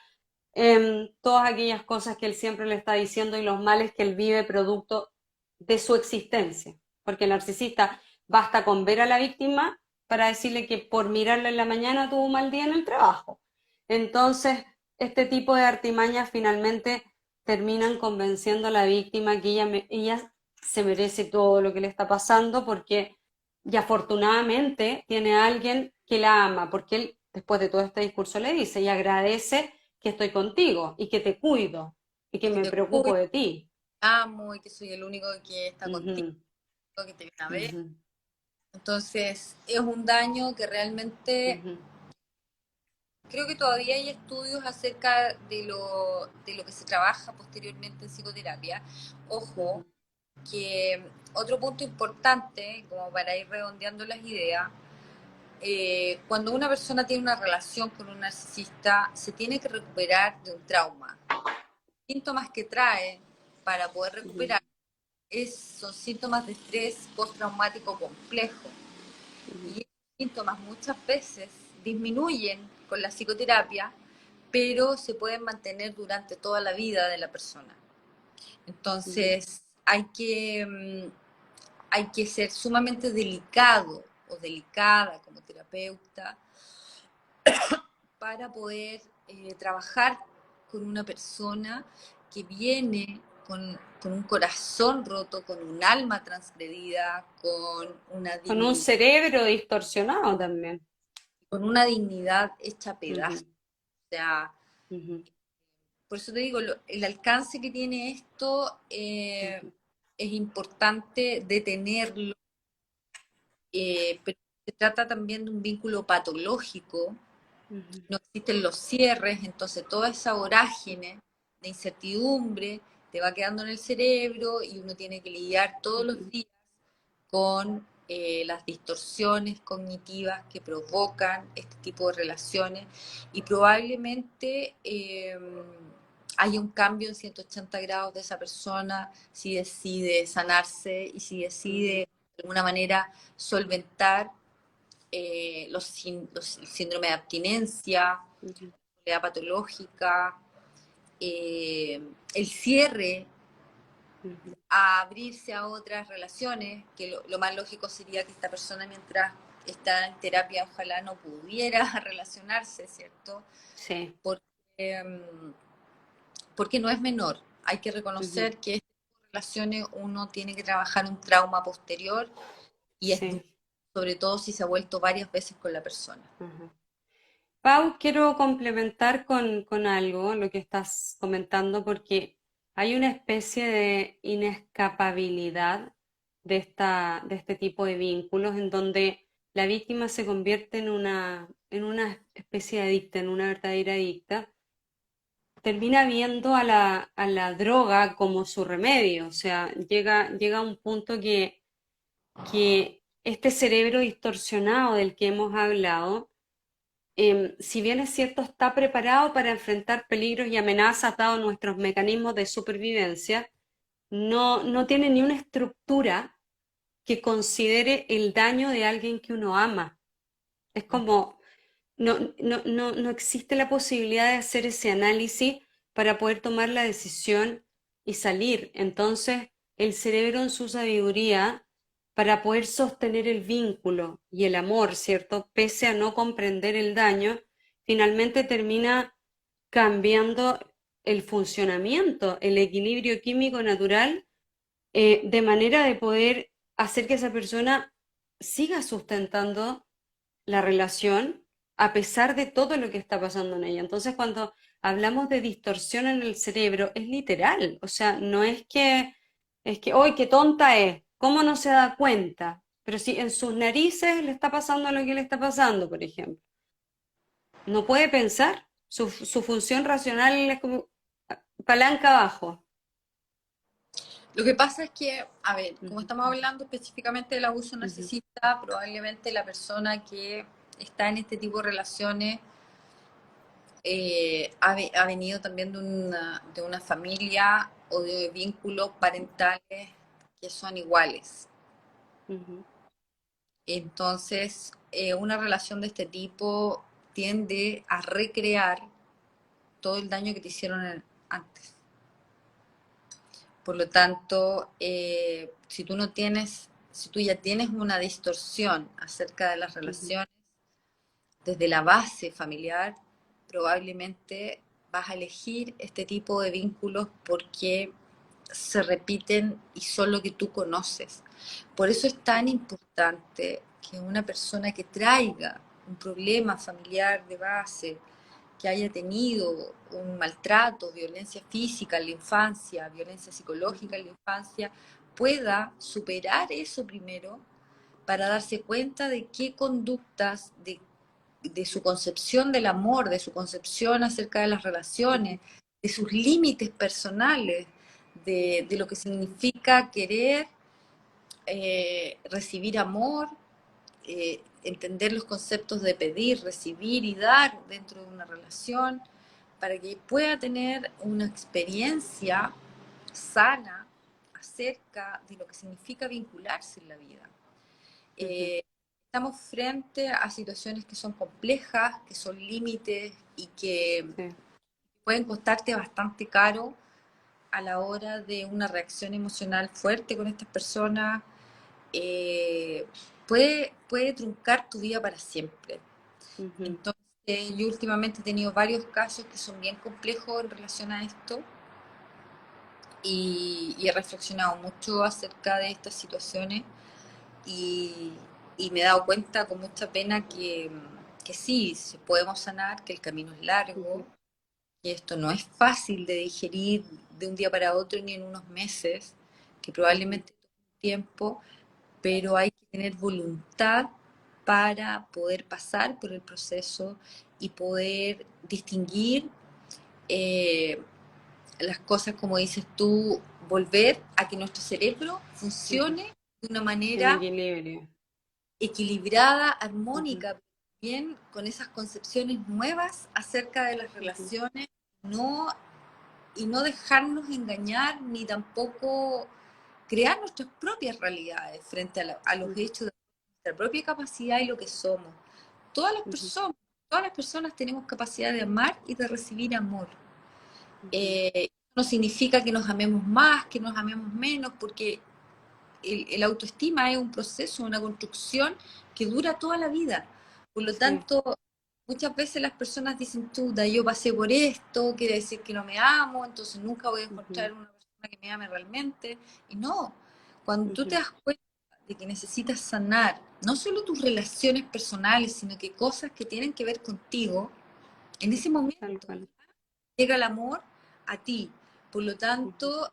todas aquellas cosas que él siempre le está diciendo y los males que él vive producto de su existencia. Porque el narcisista basta con ver a la víctima para decirle que por mirarla en la mañana tuvo un mal día en el trabajo. Entonces, este tipo de artimañas finalmente terminan convenciendo a la víctima que ella se merece todo lo que le está pasando porque y afortunadamente tiene a alguien que la ama, porque él después de todo este discurso le dice y agradece que estoy contigo y que te cuido y que Que me te preocupo cuido, de ti. te amo y que soy el único que está contigo, Ujú, que te viene a ver. ujú, Entonces, es un daño que realmente ujú, creo que todavía hay estudios acerca de lo que se trabaja posteriormente en psicoterapia. Ojo, ujú, que otro punto importante, como para ir redondeando las ideas, cuando una persona tiene una relación con un narcisista, se tiene que recuperar de un trauma. Síntomas que trae para poder ujú, recuperar son síntomas de estrés postraumático complejo. ujú, Y estos síntomas muchas veces disminuyen con la psicoterapia, pero se pueden mantener durante toda la vida de la persona. ujú, Entonces, hay que ser sumamente delicado o delicada como terapeuta para poder trabajar con una persona que viene con un corazón roto, con un alma transgredida, Con un cerebro distorsionado también. con una dignidad hecha Ujú, pedazos. O sea, ujú, por eso te digo, el alcance que tiene esto ujú, es importante detenerlo, pero se trata también de un vínculo patológico, ujú, no existen los cierres, entonces toda esa vorágine de incertidumbre te va quedando en el cerebro y uno tiene que lidiar todos los ujú, días con las distorsiones cognitivas que provocan este tipo de relaciones y probablemente haya un cambio en 180 grados de esa persona si decide sanarse y si decide ujú, de alguna manera solventar los síndromes de abstinencia, ujú, la patológica, el cierre ujú. a abrirse a otras relaciones, que lo más lógico sería que esta persona mientras está en terapia ojalá no pudiera relacionarse, ¿cierto? Sí. Porque, em, porque no es menor. Hay que Ujú, reconocer que en estas relaciones uno tiene que trabajar un trauma posterior y es duro, sí. sobre todo si se ha vuelto varias veces con la persona. Ajá. Pau, quiero complementar con algo lo que estás comentando porque hay una especie de inescapabilidad de este tipo de vínculos en donde la víctima se convierte en una especie de adicta, en una verdadera adicta, termina viendo a la droga como su remedio, o sea, llega a un punto que este cerebro distorsionado del que hemos hablado, si bien es cierto, está preparado para enfrentar peligros y amenazas dados nuestros mecanismos de supervivencia, no tiene ni una estructura que considere el daño de alguien que uno ama. Es como, no existe la posibilidad de hacer ese análisis para poder tomar la decisión y salir. Entonces, el cerebro en su sabiduría, para poder sostener el vínculo y el amor, ¿cierto? Pese a no comprender el daño, finalmente termina cambiando el funcionamiento, el equilibrio químico natural, de manera de poder hacer que esa persona siga sustentando la relación a pesar de todo lo que está pasando en ella. Entonces, cuando hablamos de distorsión en el cerebro, es literal, o sea, no es que, ¡ay, qué tonta es! ¿Cómo no se da cuenta? Pero si en sus narices le está pasando lo que le está pasando, por ejemplo. No puede pensar, su función racional es como palanca abajo. Lo que pasa es que, a ver, como Ujú, estamos hablando específicamente del abuso ujú, narcisista, probablemente la persona que está en este tipo de relaciones ha venido también de una familia o de vínculos parentales que son iguales. ujú, Entonces, una relación de este tipo tiende a recrear todo el daño que te hicieron antes. Por lo tanto, si tú ya tienes una distorsión acerca de las ujú, relaciones desde la base familiar, probablemente vas a elegir este tipo de vínculos porque se repiten y son lo que tú conoces. Por eso es tan importante que una persona que traiga un problema familiar de base, que haya tenido un maltrato, violencia física en la infancia, violencia psicológica ujú, en la infancia, pueda superar eso primero para darse cuenta de qué conductas, de su concepción del amor, de su concepción acerca de las relaciones, ujú, de sus límites personales, de lo que significa querer recibir amor, entender los conceptos de pedir, recibir y dar dentro de una relación, para que pueda tener una experiencia sana acerca de lo que significa vincularse en la vida. ujú, Eh, Estamos frente a situaciones que son complejas, que son límites y que sí. pueden costarte bastante caro a la hora de una reacción emocional fuerte con estas personas. eh, puede truncar tu vida para siempre. Ujú, Entonces, yo últimamente he tenido varios casos que son bien complejos en relación a esto y he reflexionado mucho acerca de estas situaciones y, y me he dado cuenta con mucha pena que sí, podemos sanar, que el camino es largo, Ujú, que esto no es fácil de digerir de un día para otro ni en unos meses, que ujú, probablemente tome tiempo, pero hay que tener voluntad para poder pasar por el proceso y poder distinguir eh, las cosas, como dices tú, volver a que nuestro cerebro ujú. funcione de una En manera equilibrio. equilibrada, Ujú, armónica, bien con esas concepciones nuevas acerca de las ujú, relaciones, no, y no dejarnos engañar ni tampoco crear nuestras propias realidades frente a los ujú, hechos de nuestra propia capacidad y lo que somos. Todas las ujú, personas, todas las personas tenemos capacidad de amar y de recibir amor. ujú. No significa que nos amemos más, que nos amemos menos, porque el autoestima es un proceso, una construcción que dura toda la vida. Por lo Sí. tanto, muchas veces las personas dicen, chuta, yo pasé por esto, quiere decir que no me amo, entonces nunca voy a Ujú, encontrar una persona que me ame realmente. Y no, cuando tú te ujú. das cuenta de que necesitas sanar no solo tus relaciones personales, sino que cosas que tienen que ver contigo, en ese Tal momento cual. llega el amor a ti. Por lo Ujú, tanto,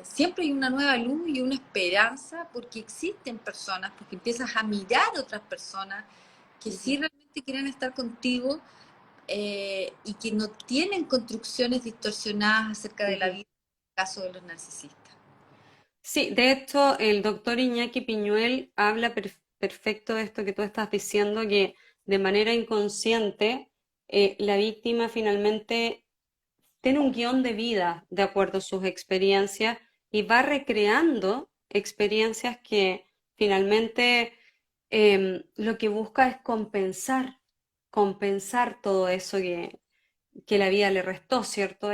siempre hay una nueva luz y una esperanza porque existen personas, porque empiezas a mirar a otras personas que sí ujú. realmente quieren estar contigo y que no tienen construcciones distorsionadas acerca de la Ujú. vida, en el caso de los narcisistas. Sí, de hecho, el doctor Iñaki Piñuel habla perfecto de esto que tú estás diciendo, que de manera inconsciente la víctima finalmente tiene un guión de vida de acuerdo a sus experiencias y va recreando experiencias que finalmente lo que busca es compensar todo eso que la vida le restó, ¿cierto?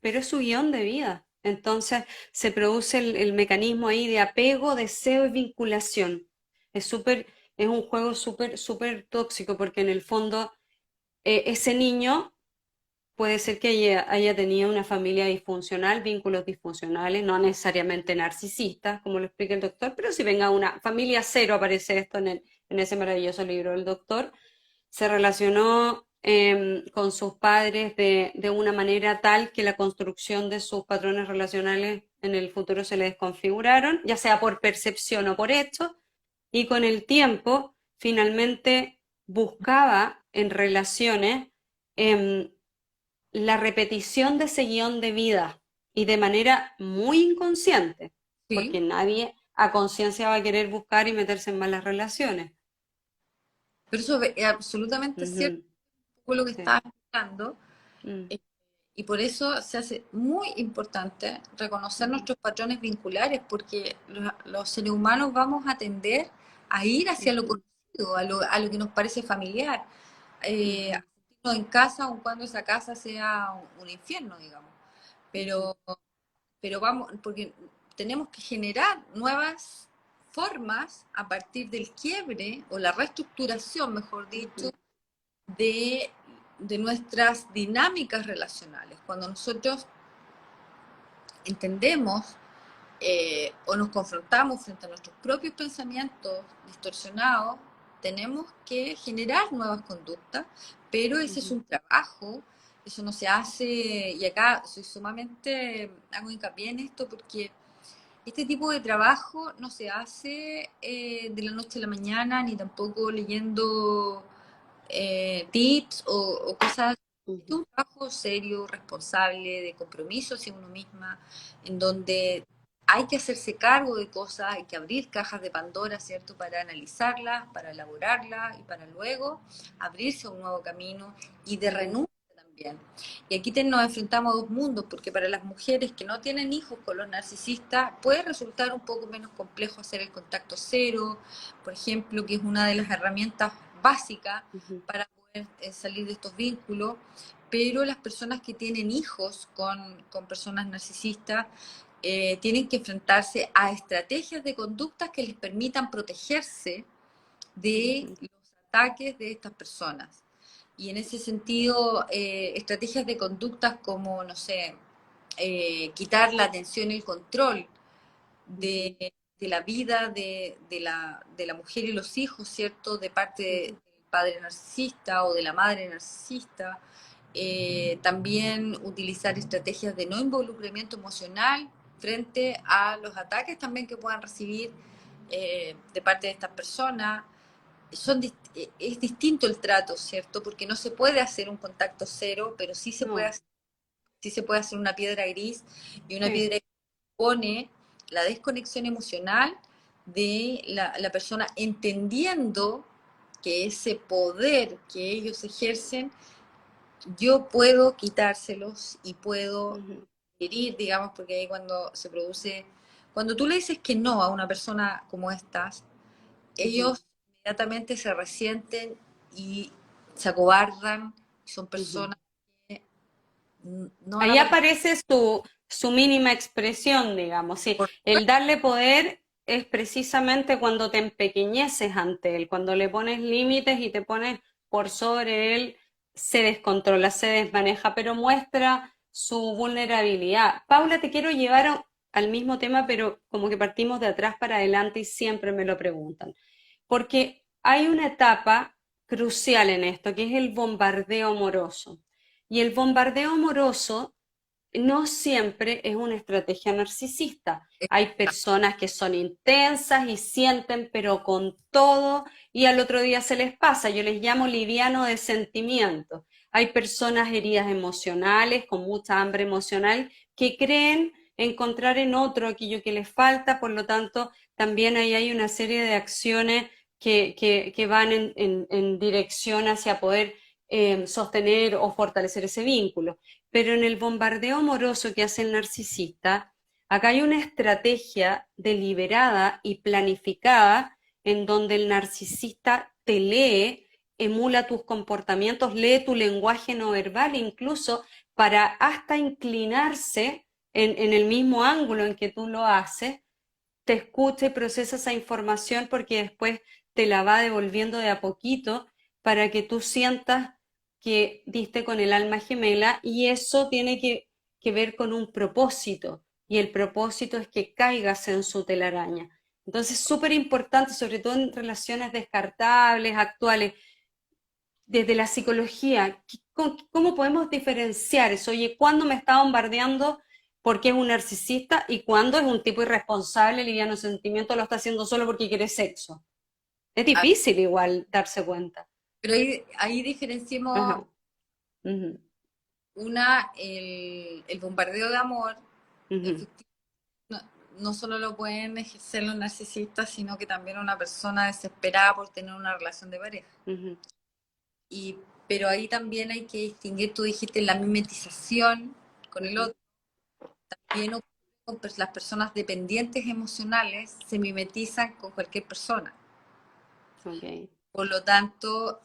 Pero es su guión de vida. Entonces se produce el mecanismo ahí de apego, deseo y vinculación. Es súper, es un juego súper tóxico porque en el fondo ese niño puede ser que haya tenido una familia disfuncional, vínculos disfuncionales, no necesariamente narcisistas, como lo explica el doctor, pero si venga una familia cero, aparece esto en ese maravilloso libro del doctor, se relacionó con sus padres de una manera tal que la construcción de sus patrones relacionales en el futuro se le desconfiguraron, ya sea por percepción o por hecho, y con el tiempo finalmente buscaba en relaciones em, la repetición de ese guión de vida y de manera muy inconsciente, Sí, porque nadie a conciencia va a querer buscar y meterse en malas relaciones. pero eso es absolutamente cierto, Ujú, con lo que sí. estabas explicando. Mm, eh, Y por eso se hace muy importante reconocer ujú, nuestros patrones vinculares, porque los seres humanos vamos a tender a ir hacia lo ujú, conocido, a lo que nos parece familiar, a ujú, sentirnos en casa, aun cuando esa casa sea un infierno, digamos. ujú, Pero, pero vamos, porque tenemos que generar nuevas formas a partir del quiebre o la reestructuración, mejor dicho, ujú, de, de nuestras dinámicas relacionales. Cuando nosotros entendemos o nos confrontamos frente a nuestros propios pensamientos distorsionados, tenemos que generar nuevas conductas, pero ese es ujú, un trabajo, eso no se hace, y acá soy sumamente, hago hincapié en esto porque este tipo de trabajo no se hace de la noche a la mañana, ni tampoco leyendo tips o cosas. Este es ujú, un trabajo serio, responsable, de compromiso hacia uno misma, en donde hay que hacerse cargo de cosas, hay que abrir cajas de Pandora, ¿cierto? Para analizarlas, para elaborarlas y para luego abrirse a un nuevo camino y de ujú, renuncia también. Y aquí nos enfrentamos a dos mundos, porque para las mujeres que no tienen hijos con los narcisistas puede resultar un poco menos complejo hacer el contacto cero, por ejemplo, que es una de las herramientas básicas ujú, para poder salir de estos vínculos, pero las personas que tienen hijos con personas narcisistas tienen que enfrentarse a estrategias de conductas que les permitan protegerse de ujú, los ataques de estas personas. Y en ese sentido, estrategias de conductas como, no sé, quitar la atención y el control de la vida de la mujer y los hijos, ¿cierto? De parte del padre narcisista o de la madre narcisista. También utilizar estrategias de no involucramiento emocional frente a los ataques también que puedan recibir de parte de estas personas. Es distinto el trato, ¿cierto? Porque no se puede hacer un contacto cero, pero No, sí se puede hacer una piedra gris, y una sí. piedra gris pone la desconexión emocional de la persona, entendiendo que ese poder que ellos ejercen, yo puedo quitárselos y puedo Ujú, herir, digamos, porque ahí cuando se produce, cuando tú le dices que no a una persona como estas, ujú, ellos inmediatamente se resienten y se acobardan, y son ujú. personas que no van a Ahí participar. aparece su mínima expresión, digamos. Sí, Por el supuesto, darle poder es precisamente cuando te empequeñeces ante él, cuando le pones límites y te pones por sobre él, se descontrola, se desmaneja, pero muestra su vulnerabilidad. Paula, te quiero llevar al mismo tema, pero como que partimos de atrás para adelante y siempre me lo preguntan. Porque hay una etapa crucial en esto, que es el bombardeo amoroso. Y el bombardeo amoroso no siempre es una estrategia narcisista. Hay personas que son intensas y sienten, pero con todo, y al otro día se les pasa. Yo les llamo liviano de sentimientos. Hay personas heridas emocionales, con mucha hambre emocional, que creen encontrar en otro aquello que les falta, por lo tanto, también ahí hay una serie de acciones que van en dirección hacia poder sostener o fortalecer ese vínculo. Pero en el bombardeo amoroso que hace el narcisista, acá hay una estrategia deliberada y planificada en donde el narcisista te lee, emula tus comportamientos, lee tu lenguaje no verbal, incluso para hasta inclinarse en el mismo ángulo en que tú lo haces, te escucha y procesa esa información porque después te la va devolviendo de a poquito para que tú sientas que diste con el alma gemela, y eso tiene que ver con un propósito, y el propósito es que caigas en su telaraña. Entonces, súper importante, sobre todo en relaciones descartables, actuales, desde la psicología, ¿cómo podemos diferenciar eso? Oye, ¿cuándo me está bombardeando porque es un narcisista y cuándo es un tipo irresponsable, liviano de sentimiento, lo está haciendo solo porque quiere sexo? Es ah, difícil igual darse cuenta. pero ahí diferenciemos Ajá. Ujú, el bombardeo de amor. ujú, Efectivamente, no, no solo lo pueden ejercer los narcisistas, sino que también una persona desesperada por tener una relación de pareja. ujú, Y, pero ahí también hay que distinguir, tú dijiste, la mimetización con el ujú. otro. También ocurre con las personas dependientes emocionales, se mimetizan con cualquier persona. Ok. Por lo tanto,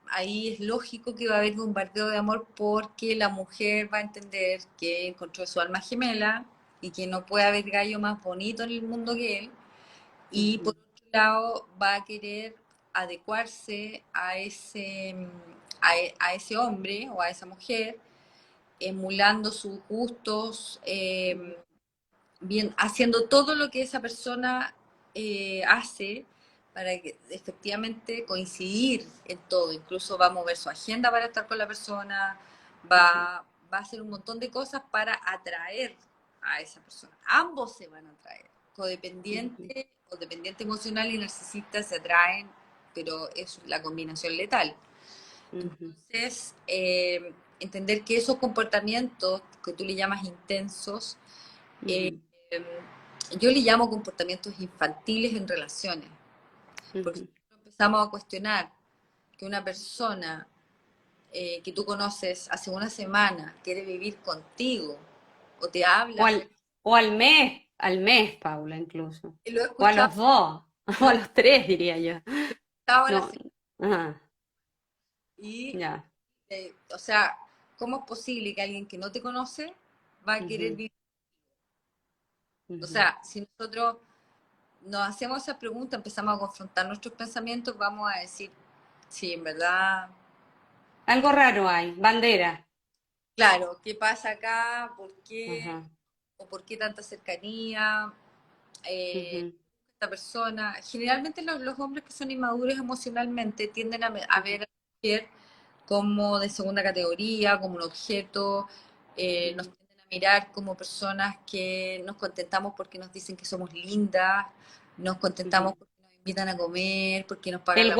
ahí es lógico que va a haber bombardeo de amor, porque la mujer va a entender que encontró su alma gemela y que no puede haber gallo más bonito en el mundo que él. Y por Ujú, otro lado, va a querer adecuarse a ese hombre o a esa mujer, emulando sus gustos, ujú, bien, haciendo todo lo que esa persona hace para que efectivamente coincidir en todo. Incluso va a mover su agenda para estar con la persona, ujú, va a hacer un montón de cosas para atraer a esa persona. Ambos se van a atraer. ujú, Codependiente o dependiente emocional y narcisista se atraen, pero es la combinación letal. ujú, Entonces, entender que esos comportamientos que tú le llamas intensos, eh, ujú, yo le llamo comportamientos infantiles en relaciones. Porque si ujú. empezamos a cuestionar que una persona que tú conoces hace una semana quiere vivir contigo o te O habla, al, o al mes, Paula, incluso. y lo he O a escuchado, los dos, o lo a he los tres, diría yo. escuchado a la No, semana. ajá, Y, ya. o sea, ¿cómo es posible que alguien que no te conoce va a querer Ujú, vivir? O ujú. sea, si nosotros nos hacemos esa pregunta, empezamos a confrontar nuestros pensamientos, vamos a decir, sí, en verdad, Algo raro hay, bandera. claro, ¿qué pasa acá? ¿Por qué? Ajá. ¿O por qué tanta cercanía? Ujú, Esta persona. Generalmente los hombres que son inmaduros emocionalmente tienden a ujú, ver a la mujer como de segunda categoría, como un objeto, nos ujú, tienden a mirar como personas que nos contentamos porque nos dicen que somos lindas, nos contentamos ujú. porque nos invitan a comer, porque nos pagan la...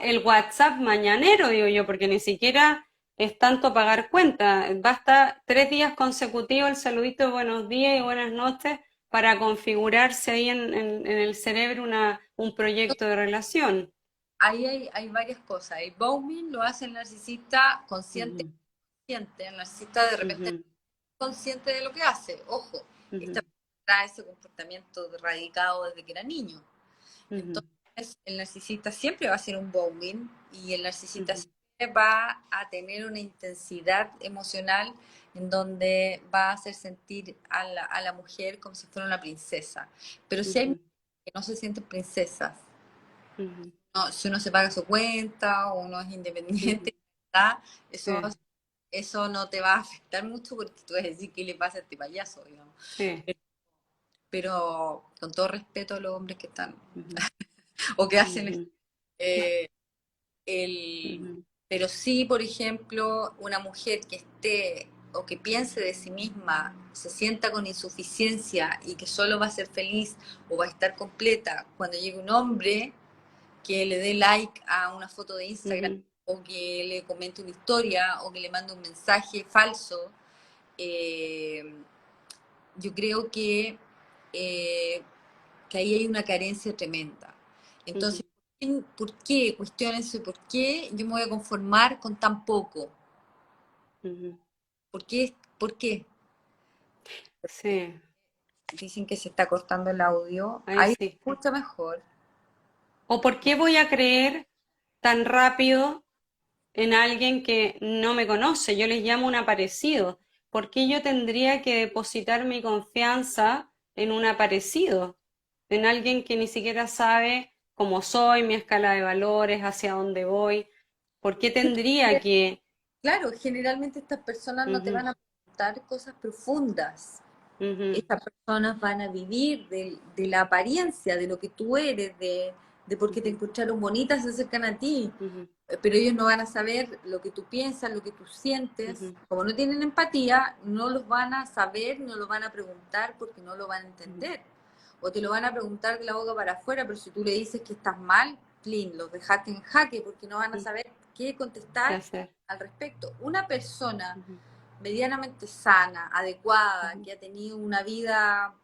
El WhatsApp mañanero, digo yo, porque ni siquiera es tanto pagar cuenta. Basta 3 días consecutivos el saludito de buenos días y buenas noches para configurarse ahí en el cerebro un proyecto de relación. Ahí hay varias cosas. El Bowman lo hace el narcisista consciente, Ujú, consciente. El narcisista de repente ujú, consciente de lo que hace. Ojo, esta ujú, persona trae ese comportamiento radicado desde que era niño. ujú, Entonces, el narcisista siempre va a ser un bombing y el narcisista ujú, siempre va a tener una intensidad emocional en donde va a hacer sentir a la mujer como si fuera una princesa. Pero si hay ujú, mujeres que no se sienten princesas, ujú, si uno se paga su cuenta o uno es ujú. independiente, ¿verdad? Eso, Sí, eso no te va a afectar mucho porque tú vas a decir qué le pasa a este payaso, digamos. sí. Pero con todo respeto a los hombres que están Ujú, o que hacen ujú, eh, el, ujú, pero sí, por ejemplo, una mujer que esté o que piense de sí misma, se sienta con insuficiencia y que solo va a ser feliz o va a estar completa cuando llegue un hombre que le dé like a una foto de Instagram ujú, o que le comente una historia o que le mande un mensaje falso, eh, yo creo eh, que ahí hay una carencia tremenda. ujú, Entonces, ¿por qué? Cuestiónense por qué yo me voy a conformar con tan poco. ujú. ¿Por qué? ¿Por qué? Sí, Dicen que se está cortando el audio. ahí Ahí se sí. escucha mejor. ¿O por qué voy a creer tan rápido en alguien que no me conoce? Yo les llamo un aparecido. ¿Por qué yo tendría que depositar mi confianza en un aparecido? En alguien que ni siquiera sabe cómo soy, mi escala de valores, hacia dónde voy. ¿Por qué tendría que... Claro, generalmente estas personas no te Ujú, van a preguntar cosas profundas. ujú, Estas personas van a vivir de la apariencia, de lo que tú eres, de porque te ujú, encontraron bonitas, se acercan a ti. ujú, Pero ellos no van a saber lo que tú piensas, lo que tú sientes. ujú, Como no tienen empatía, no los van a saber, no lo van a preguntar porque no lo van a ujú, entender. O te lo van a preguntar de la boca para afuera, pero si tú le dices que estás mal, plin, los dejaste en jaque porque no van a ujú. saber qué ¿Qué contestar hacer? al respecto. Una persona Ujú, medianamente sana, adecuada, ujú, que ha tenido una vida,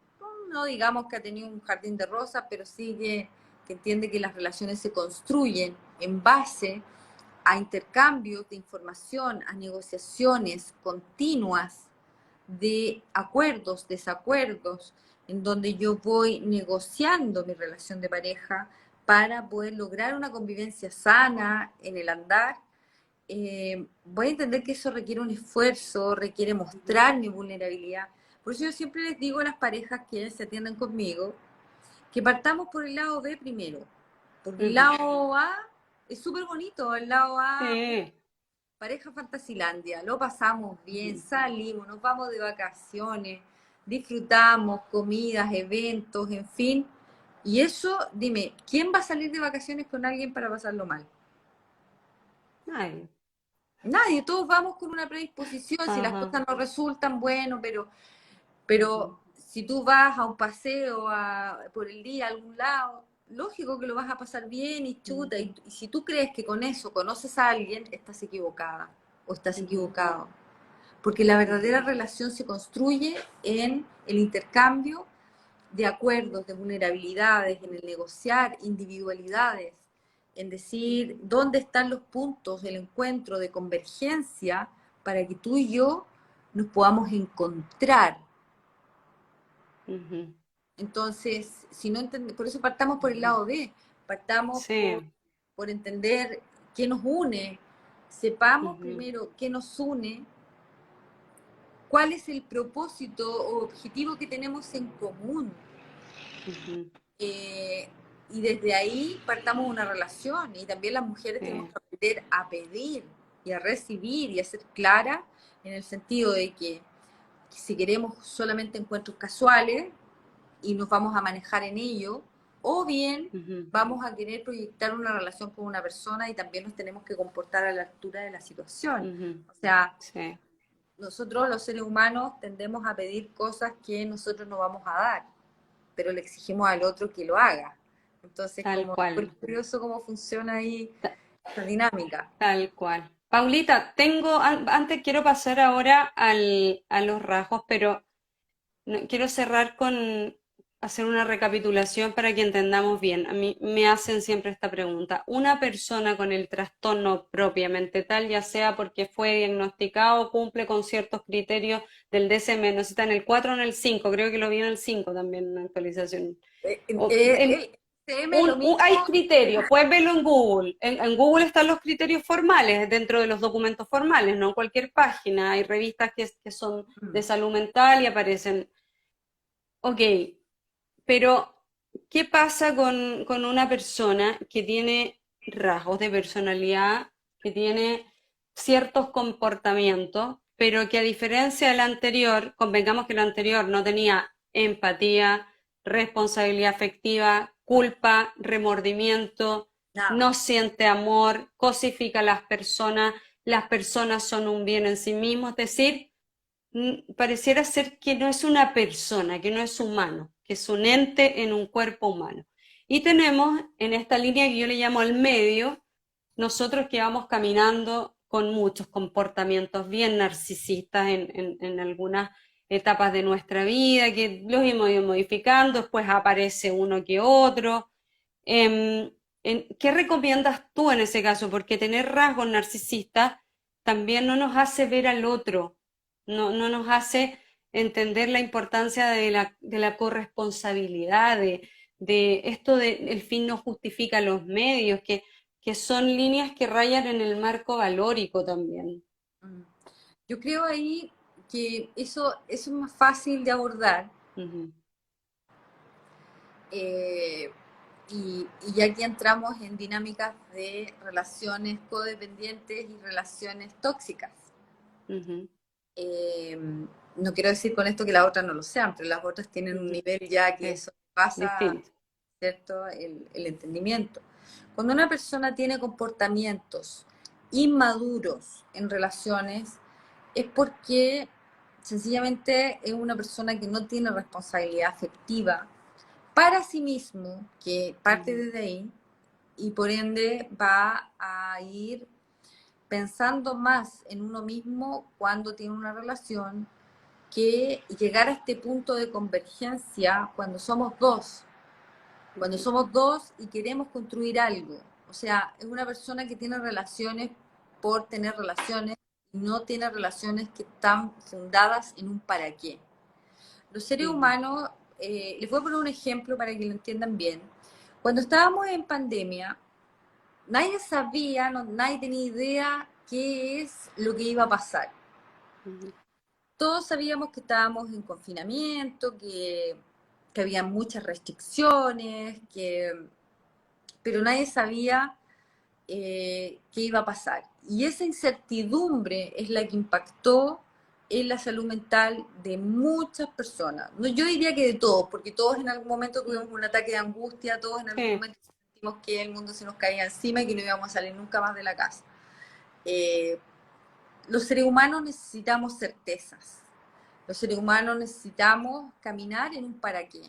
no digamos que ha tenido un jardín de rosas, pero sí que entiende que las relaciones se construyen en base a intercambios de información, a negociaciones continuas de acuerdos, desacuerdos, en donde yo voy negociando mi relación de pareja para poder lograr una convivencia sana en el andar. Voy a entender que eso requiere un esfuerzo, requiere ujú, mostrar mi vulnerabilidad. Por eso yo siempre les digo a las parejas que se atiendan conmigo que partamos por el lado B primero. Por el ujú. lado A es súper bonito, el lado A, Sí. pareja Fantasilandia, lo pasamos bien, Ujú. salimos, nos vamos de vacaciones, disfrutamos comidas, eventos, en fin. Y eso, dime, ¿quién va a salir de vacaciones con alguien para pasarlo mal? Ay, Nadie, todos vamos con una predisposición, si las ajá. cosas no resultan, bueno, Ujú, pero si tú vas a un paseo por el día a algún lado, lógico que lo vas a pasar bien y chuta, ujú, y si tú crees que con eso conoces a alguien, estás equivocada o estás ujú, equivocado. Porque la ujú, verdadera relación se construye en el intercambio de acuerdos, de vulnerabilidades, en ujú, el negociar individualidades, en decir dónde están los puntos del encuentro de convergencia para que tú y yo nos podamos encontrar. ujú, Entonces, si no por eso partamos por el ujú. lado B, partamos Sí. por entender qué nos une, sepamos Ujú, primero qué nos une, cuál es el propósito o objetivo que tenemos en común. ujú, Eh, y desde ahí partamos una relación y también las mujeres tenemos sí. que aprender a pedir. y a recibir y a ser clara en el sentido de que si queremos solamente encuentros casuales y nos vamos a manejar en ello, o bien Ujú, vamos a querer proyectar una relación con una persona y también nos tenemos que comportar a la altura de la situación. ujú. O sea, Sí, nosotros los seres humanos tendemos a pedir cosas que nosotros no vamos a dar, pero le exigimos al otro que lo haga. Entonces, tal como es cual. curioso cómo funciona ahí esa dinámica. Tal cual. Paulita, antes quiero pasar ahora a los rasgos, pero quiero cerrar con hacer una recapitulación para que entendamos bien. A mí me hacen siempre esta pregunta. Una persona con el trastorno propiamente tal, ya sea porque fue diagnosticado, cumple con ciertos criterios del DSM, no sé si está en el 4 o en el 5, creo que lo vi en el 5 también, una actualización. O El CM lo hay mismo. criterios, puedes verlo en Google. En Google están los criterios formales dentro de los documentos formales, no en cualquier página. Hay revistas que son de salud mental y aparecen. Ok, pero ¿qué pasa con una persona que tiene rasgos de personalidad, que tiene ciertos comportamientos, pero que a diferencia del anterior, convengamos que el anterior no tenía empatía, responsabilidad afectiva, culpa, remordimiento, Nada. no siente amor, cosifica a las personas son un bien en sí mismo, es decir, pareciera ser que no es una persona, que no es humano, que es un ente en un cuerpo humano. Y tenemos en esta línea que yo le llamo al medio, nosotros que vamos caminando con muchos comportamientos bien narcisistas en algunas etapas de nuestra vida, que los hemos ido modificando, después aparece uno que otro. Em, ¿Qué recomiendas tú en ese caso? Porque tener rasgos narcisistas también no nos hace ver al otro, no nos hace entender la importancia de la corresponsabilidad, de esto de el fin no justifica los medios, que son líneas que rayan en el marco valórico también. Mm. Yo creo ahí que eso es más fácil de abordar, Ujú, eh, y ya aquí entramos en dinámicas de relaciones codependientes y relaciones tóxicas. ujú, Eh, no quiero decir con esto que las otras no lo sean, pero las otras tienen un ujú. nivel ya que Sí, eso pasa, distinto. ¿cierto? El entendimiento. Cuando una persona tiene comportamientos inmaduros en relaciones, es porque sencillamente es una persona que no tiene responsabilidad afectiva para sí mismo, que parte Ujú, desde ahí, y por ende va a ir pensando más en uno mismo cuando tiene una relación que llegar a este punto de convergencia cuando ujú, somos dos y queremos construir algo. O sea, es una persona que tiene relaciones por tener relaciones y no tiene relaciones que están fundadas en un para qué. Los seres ujú, humanos, les voy a poner un ejemplo para que lo entiendan bien. Cuando estábamos en pandemia, nadie sabía, nadie tenía idea qué es lo que iba a pasar. ujú, Todos sabíamos que estábamos en confinamiento, que había muchas restricciones, pero nadie sabía qué iba a pasar. Y esa incertidumbre es la que impactó en la salud mental de muchas personas. No, yo diría que de todos, porque todos en algún momento tuvimos un ataque de angustia, todos en algún sí, momento sentimos que el mundo se nos caía encima y que no íbamos a salir nunca más de la casa. Eh, los seres humanos necesitamos certezas. Los seres humanos necesitamos caminar en un para qué.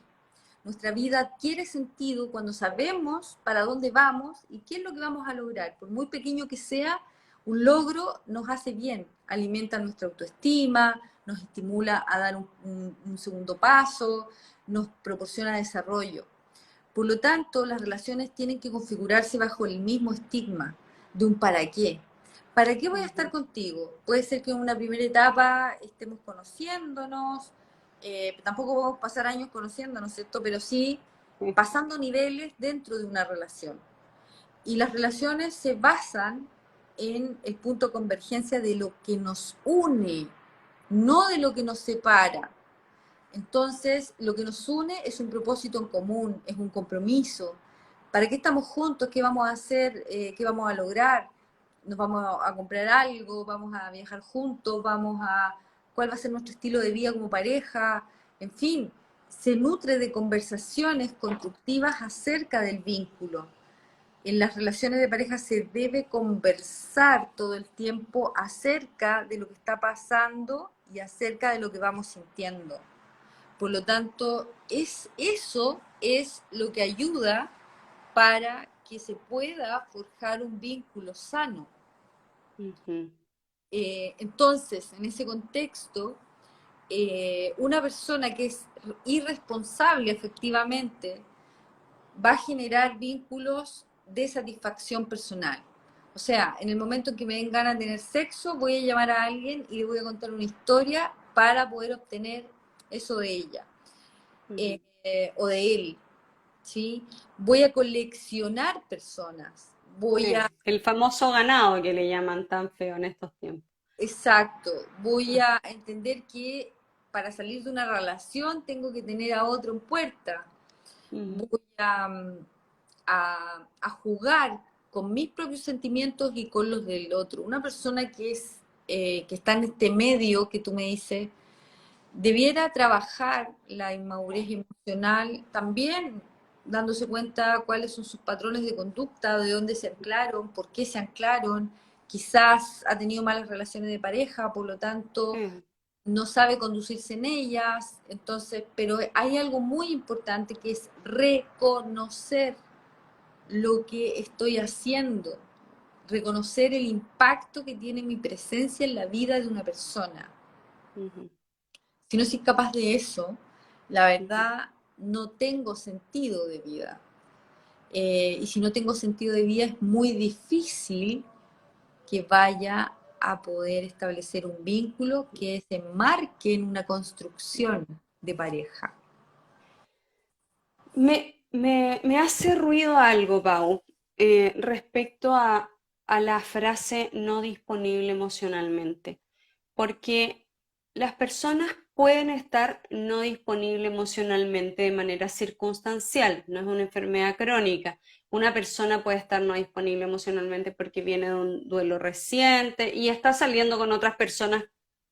Nuestra vida adquiere sentido cuando sabemos para dónde vamos y qué es lo que vamos a lograr. Por muy pequeño que sea, un logro nos hace bien, alimenta nuestra autoestima, nos estimula a dar un segundo paso, nos proporciona desarrollo. Por lo tanto, las relaciones tienen que configurarse bajo el mismo estigma de un para qué. ¿Para qué voy a estar ujú, contigo? Puede ser que en una primera etapa estemos conociéndonos, tampoco vamos a pasar años conociéndonos, ¿cierto? Pero sí sí, pasando niveles dentro de una relación. Y las relaciones se basan en el punto de convergencia de lo que nos une, no de lo que nos separa. Entonces, lo que nos une es un propósito en común, es un compromiso. ¿Para qué estamos juntos? ¿Qué vamos a hacer? ¿Qué vamos a lograr? nos vamos a comprar algo, vamos a viajar juntos, cuál va a ser nuestro estilo de vida como pareja, en fin, se nutre de conversaciones constructivas acerca del vínculo. En las relaciones de pareja se debe conversar todo el tiempo acerca de lo que está pasando y acerca de lo que vamos sintiendo. Por lo tanto, eso es lo que ayuda para que se pueda forjar un vínculo sano. Ujú. Entonces, en ese contexto, una persona que es irresponsable efectivamente va a generar vínculos de satisfacción personal. O sea, en el momento en que me den ganas de tener sexo, voy a llamar a alguien y le voy a contar una historia para poder obtener eso de ella Ujú. o de él, ¿sí? Voy a coleccionar personas, voy a, El famoso ganado que le llaman tan feo en estos tiempos. exacto, voy a entender que para salir de una relación tengo que tener a otro en puerta, Ujú. voy a jugar con mis propios sentimientos y con los del otro. Una persona que está en este medio que tú me dices, debiera trabajar la inmadurez emocional también dándose cuenta cuáles son sus patrones de conducta, de dónde se anclaron, por qué se anclaron, quizás ha tenido malas relaciones de pareja, por lo tanto Eh, no sabe conducirse en ellas, entonces, pero hay algo muy importante que es reconocer lo que estoy haciendo, reconocer el impacto que tiene mi presencia en la vida de una persona. ujú, Si no soy capaz de eso, la ujú. verdad no tengo sentido de vida. Y si no tengo sentido de vida es muy difícil que vaya a poder establecer un vínculo que se enmarque en una construcción de pareja. Me hace ruido algo, Pau, respecto a la frase no disponible emocionalmente, porque las personas pueden estar no disponibles emocionalmente de manera circunstancial, no es una enfermedad crónica. Una persona puede estar no disponible emocionalmente porque viene de un duelo reciente y está saliendo con otras personas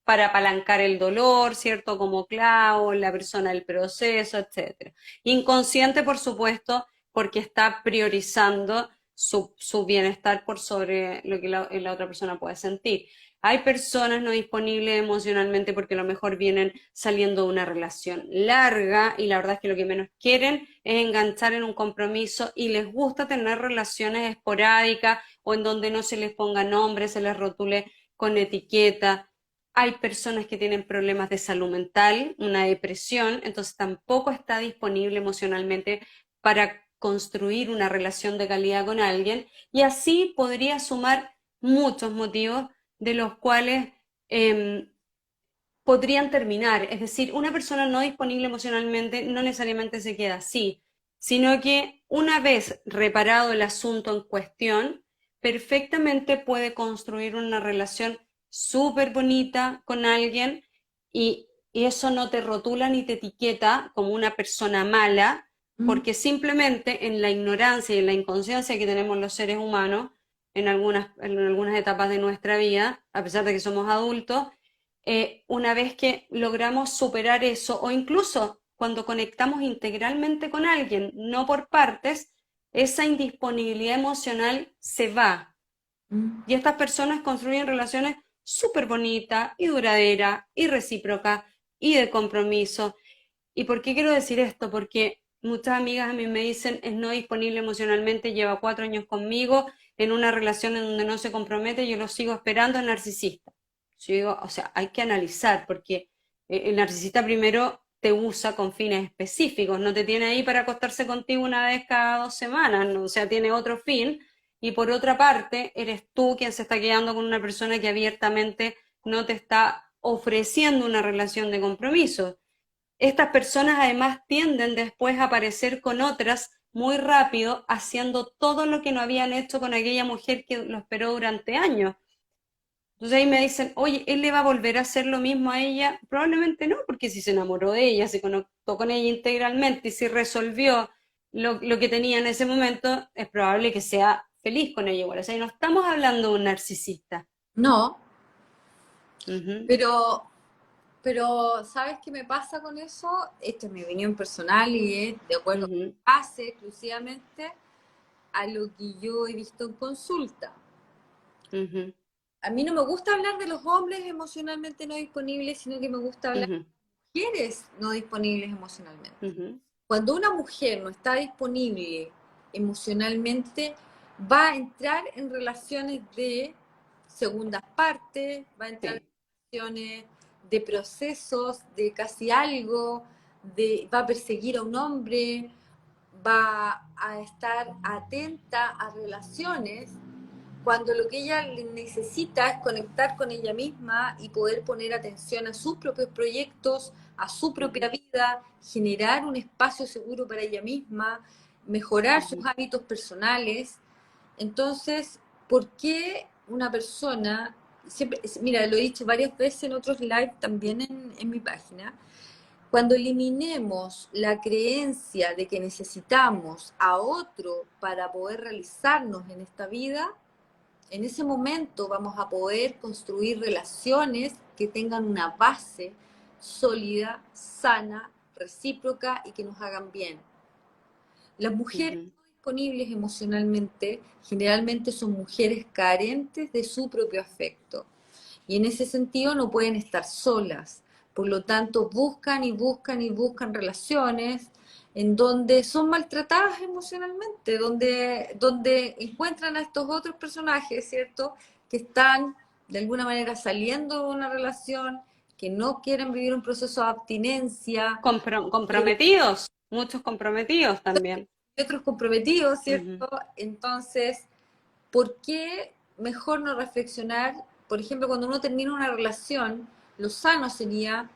para apalancar el dolor, ¿cierto? Como clavo, la persona del proceso, etcétera. Inconsciente, por supuesto, porque está priorizando su bienestar por sobre lo que la otra persona puede sentir. Hay personas no disponibles emocionalmente porque a lo mejor vienen saliendo de una relación larga y la verdad es que lo que menos quieren es enganchar en un compromiso y les gusta tener relaciones esporádicas o en donde no se les ponga nombre, se les rotule con etiqueta. Hay personas que tienen problemas de salud mental, una depresión, entonces tampoco está disponible emocionalmente para construir una relación de calidad con alguien y así podría sumar muchos motivos de los cuales podrían terminar. Es decir, una persona no disponible emocionalmente no necesariamente se queda así, sino que una vez reparado el asunto en cuestión, perfectamente puede construir una relación súper bonita con alguien y eso no te rotula ni te etiqueta como una persona mala, ¿Mm? porque simplemente en la ignorancia y en la inconsciencia que tenemos los seres humanos en algunas etapas de nuestra vida, a pesar de que somos adultos, una vez que logramos superar eso o incluso cuando conectamos integralmente con alguien, no por partes, esa indisponibilidad emocional se va. ¿Mm? Y estas personas construyen relaciones súper bonitas y duraderas y recíprocas y de compromiso. ¿Y por qué quiero decir esto? Porque muchas amigas a mí me dicen es no disponible emocionalmente, lleva 4 años conmigo en una relación en donde no se compromete, yo lo sigo esperando, es narcisista. Yo digo, o sea, hay que analizar porque el narcisista primero te usa con fines específicos, no te tiene ahí para acostarse contigo una vez cada 2 semanas, ¿no? O sea, tiene otro fin. Y por otra parte, eres tú quien se está quedando con una persona que abiertamente no te está ofreciendo una relación de compromiso. Estas personas además tienden después a aparecer con otras muy rápido, haciendo todo lo que no habían hecho con aquella mujer que lo esperó durante años. Entonces ahí me dicen, oye, ¿él le va a volver a hacer lo mismo a ella? Probablemente no, porque si se enamoró de ella, se conectó con ella integralmente y si resolvió lo que tenía en ese momento, es probable que sea feliz con ella igual. O sea, no estamos hablando de un narcisista. No, Ujú, pero, ¿sabes qué me pasa con eso? Esta es mi opinión personal y es de acuerdo ujú, hace exclusivamente a lo que yo he visto en consulta. ujú, A mí no me gusta hablar de los hombres emocionalmente no disponibles, sino que me gusta hablar ujú, de mujeres no disponibles emocionalmente. ujú, Cuando una mujer no está disponible emocionalmente, va a entrar en relaciones de segundas partes, va a entrar sí. en relaciones de procesos, de casi algo, va a perseguir a un hombre, va a estar atenta a relaciones cuando lo que ella necesita es conectar con ella misma y poder poner atención a sus propios proyectos, a su propia Ujú, vida, generar un espacio seguro para ella misma, mejorar sus ujú, hábitos personales. Entonces, ¿por qué una persona, siempre, mira, lo he dicho varias veces en otros live también en mi página, cuando eliminemos la creencia de que necesitamos a otro para poder realizarnos en esta vida, en ese momento vamos a poder construir relaciones que tengan una base sólida, sana, recíproca y que nos hagan bien. Las mujeres ujú, no disponibles emocionalmente generalmente son mujeres carentes de su propio afecto y en ese sentido no pueden estar solas. Por lo tanto, buscan y buscan y buscan relaciones en donde son maltratadas emocionalmente, donde encuentran a estos otros personajes, ¿cierto? Que están de alguna manera saliendo de una relación, que no quieren vivir un proceso de abstinencia, comprometidos, muchos comprometidos también. y otros comprometidos, Ujú, ¿cierto? Entonces, ¿por qué mejor no reflexionar? Por ejemplo, cuando uno termina una relación, lo sano sería,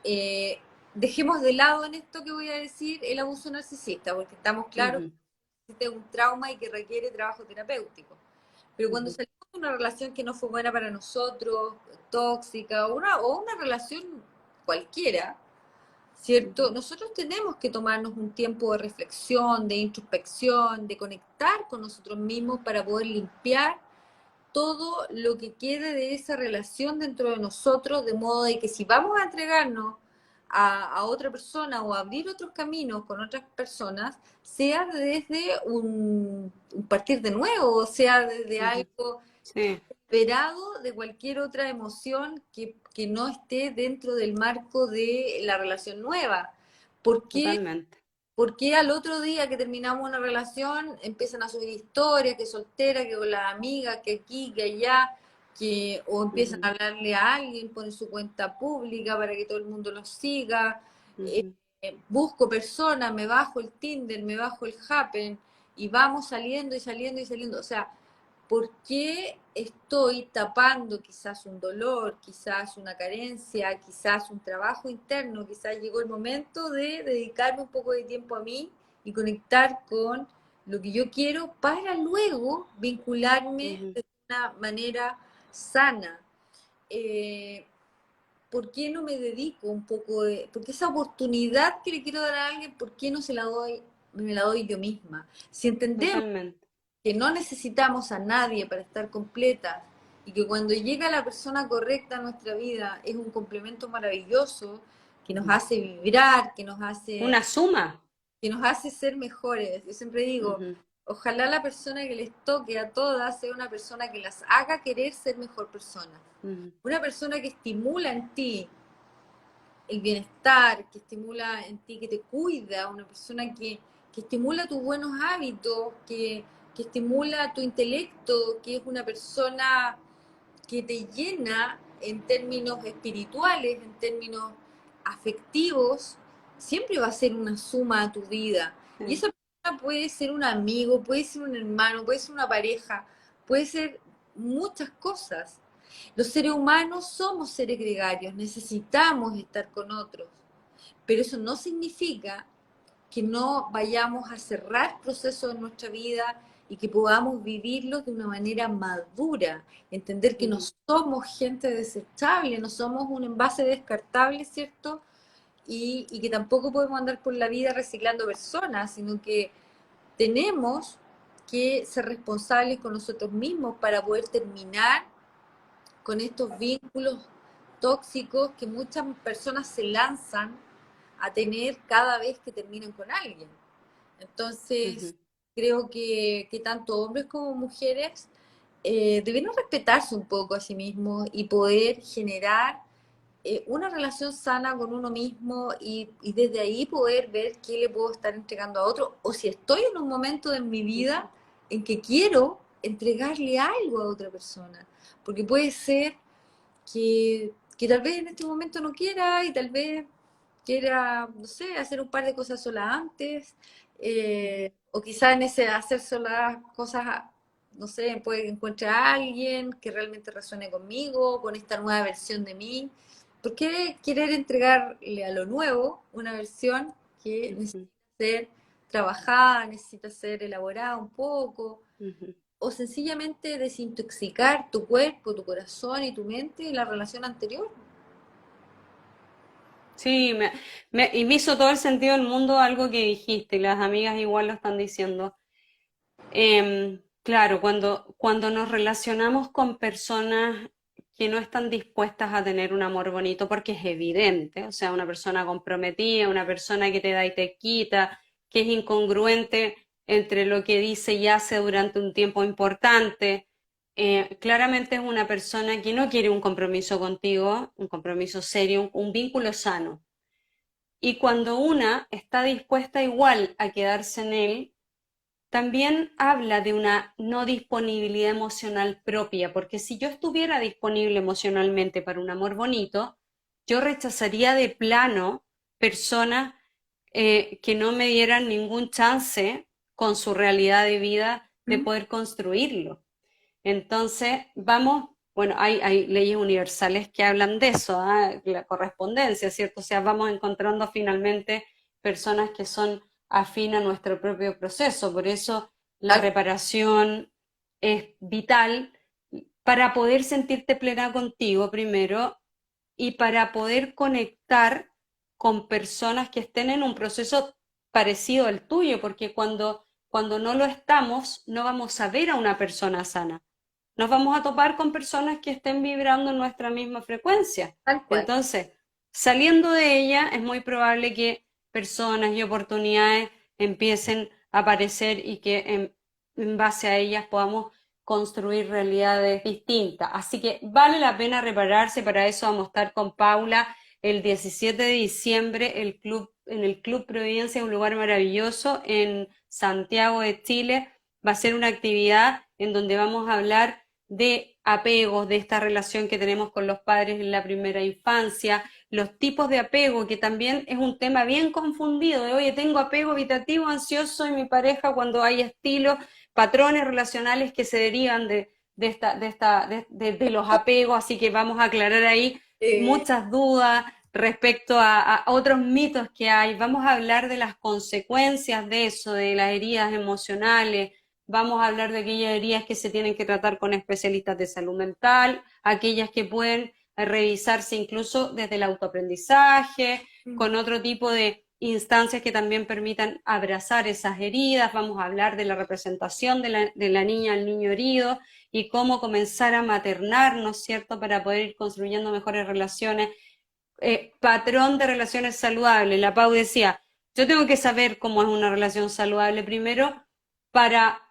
eh, dejemos de lado en esto que voy a decir el abuso narcisista, porque estamos claros ujú, que existe un trauma y que requiere trabajo terapéutico. Pero cuando ujú, salimos de una relación que no fue buena para nosotros, tóxica, o una relación cualquiera, ¿cierto? ujú, Nosotros tenemos que tomarnos un tiempo de reflexión, de introspección, de conectar con nosotros mismos para poder limpiar todo lo que quede de esa relación dentro de nosotros, de modo de que si vamos a entregarnos a otra persona o a abrir otros caminos con otras personas, sea desde un partir de nuevo, sea desde ujú. algo Sí, liberado de cualquier otra emoción que no esté dentro del marco de la relación nueva. ¿Por qué? totalmente. Porque al otro día que terminamos una relación empiezan a subir historias, que soltera, que con las amigas, que aquí, que allá, o empiezan a Ujú, hablarle a alguien, ponen su cuenta pública para que todo el mundo los siga, ujú, busco personas, me bajo el Tinder, me bajo el Happen y vamos saliendo y saliendo y saliendo. O sea, ¿por qué estoy tapando quizás un dolor, quizás una carencia, quizás un trabajo interno? Quizás llegó el momento de dedicarme un poco de tiempo a mí y conectar con lo que yo quiero para luego vincularme ujú. de una manera sana. Eh, ¿Por qué no me dedico un poco de, porque esa oportunidad que le quiero dar a alguien, ¿por qué no se la doy, me la doy yo misma? Si entendemos Totalmente. que no necesitamos a nadie para estar completas y que cuando llega la persona correcta a nuestra vida es un complemento maravilloso que nos Ujú. hace vibrar, Una suma. que nos hace ser mejores. Yo siempre digo, Ujú, ojalá la persona que les toque a todas sea una persona que las haga querer ser mejor persona. ujú, Una persona que estimula en ti el bienestar, que estimula en ti, que te cuida, una persona que estimula tus buenos hábitos, que estimula tu intelecto, que es una persona que te llena en términos espirituales, en términos afectivos, siempre va a ser una suma a tu vida. Y sí, esa persona puede ser un amigo, puede ser un hermano, puede ser una pareja, puede ser muchas cosas. Los seres humanos somos seres gregarios, necesitamos estar con otros, pero eso no significa que no vayamos a cerrar procesos en nuestra vida y que podamos vivirlos de una manera madura, entender que no ujú, somos gente desechable, no somos un envase descartable, ¿cierto? Y que tampoco podemos andar por la vida reciclando personas, sino que tenemos que ser responsables con nosotros mismos para poder terminar con estos vínculos tóxicos que muchas personas se lanzan a tener cada vez que terminan con alguien. Entonces, Ujú, creo que tanto hombres como mujeres deben respetarse un poco a sí mismos y poder generar una relación sana con uno mismo y desde ahí poder ver qué le puedo estar entregando a otro o si estoy en un momento de mi vida en que quiero entregarle algo a otra persona. Porque puede ser que tal vez en este momento no quiera y tal vez quiera, no sé, hacer un par de cosas sola antes, o quizás en ese hacer solas cosas, no sé, puede que encuentre a alguien que realmente resuene conmigo, con esta nueva versión de mí. ¿Por qué querer entregarle a lo nuevo una versión que necesita ujú, ser trabajada, necesita ser elaborada un poco? ujú. O sencillamente desintoxicar tu cuerpo, tu corazón y tu mente en la relación anterior. Sí, y me hizo todo el sentido del mundo algo que dijiste, y las amigas igual lo están diciendo. Claro, cuando nos relacionamos con personas que no están dispuestas a tener un amor bonito, porque es evidente, o sea, una persona comprometida, una persona que te da y te quita, que es incongruente entre lo que dice y hace durante un tiempo importante, claramente es una persona que no quiere un compromiso contigo, un compromiso serio, un vínculo sano. Y cuando una está dispuesta igual a quedarse en él, también habla de una no disponibilidad emocional propia, porque si yo estuviera disponible emocionalmente para un amor bonito, yo rechazaría de plano personas que no me dieran ningún chance con su realidad de vida de ¿Mm? poder construirlo. Entonces, vamos, bueno, hay leyes universales que hablan de eso, ¿ah? La correspondencia, ¿cierto? O sea, vamos encontrando finalmente personas que son afín a nuestro propio proceso. Por eso la Tal- reparación es vital para poder sentirte plena contigo primero y para poder conectar con personas que estén en un proceso parecido al tuyo, porque cuando no lo estamos, no vamos a ver a una persona sana, nos vamos a topar con personas que estén vibrando en nuestra misma frecuencia. Tal cual. Entonces, saliendo de ella, es muy probable que personas y oportunidades empiecen a aparecer y que en base a ellas podamos construir realidades distintas. Así que vale la pena repararse, para eso vamos a estar con Paula el 17 de diciembre en el Club Providencia, un lugar maravilloso en Santiago de Chile. Va a ser una actividad en donde vamos a hablar de apegos, de esta relación que tenemos con los padres en la primera infancia, los tipos de apego, que también es un tema bien confundido, de oye, tengo apego evitativo, ansioso en mi pareja, cuando hay estilos, patrones relacionales que se derivan de los apegos, así que vamos a aclarar ahí Eh, muchas dudas respecto a otros mitos que hay, vamos a hablar de las consecuencias de eso, de las heridas emocionales, vamos a hablar de aquellas heridas que se tienen que tratar con especialistas de salud mental, aquellas que pueden revisarse incluso desde el autoaprendizaje, con otro tipo de instancias que también permitan abrazar esas heridas. Vamos a hablar de la representación de la niña al niño herido y cómo comenzar a maternar, ¿no es cierto?, para poder ir construyendo mejores relaciones. Patrón de relaciones saludables. La Pau decía, yo tengo que saber cómo es una relación saludable primero para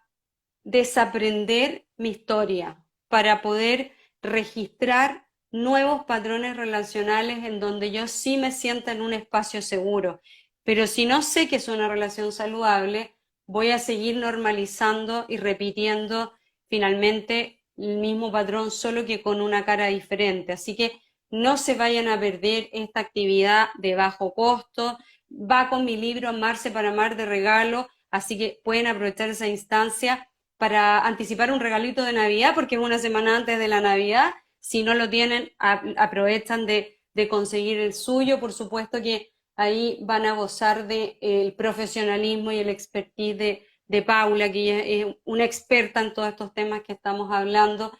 desaprender mi historia, para poder registrar nuevos patrones relacionales en donde yo sí me sienta en un espacio seguro. Pero si no sé que es una relación saludable, voy a seguir normalizando y repitiendo finalmente el mismo patrón, solo que con una cara diferente. Así que no se vayan a perder esta actividad de bajo costo. Va con mi libro Amarse para Amar de regalo, así que pueden aprovechar esa instancia para anticipar un regalito de Navidad, porque es una semana antes de la Navidad. Si no lo tienen, aprovechan de conseguir el suyo. Por supuesto que ahí van a gozar del profesionalismo y el expertise de Paula, que ella es una experta en todos estos temas que estamos hablando.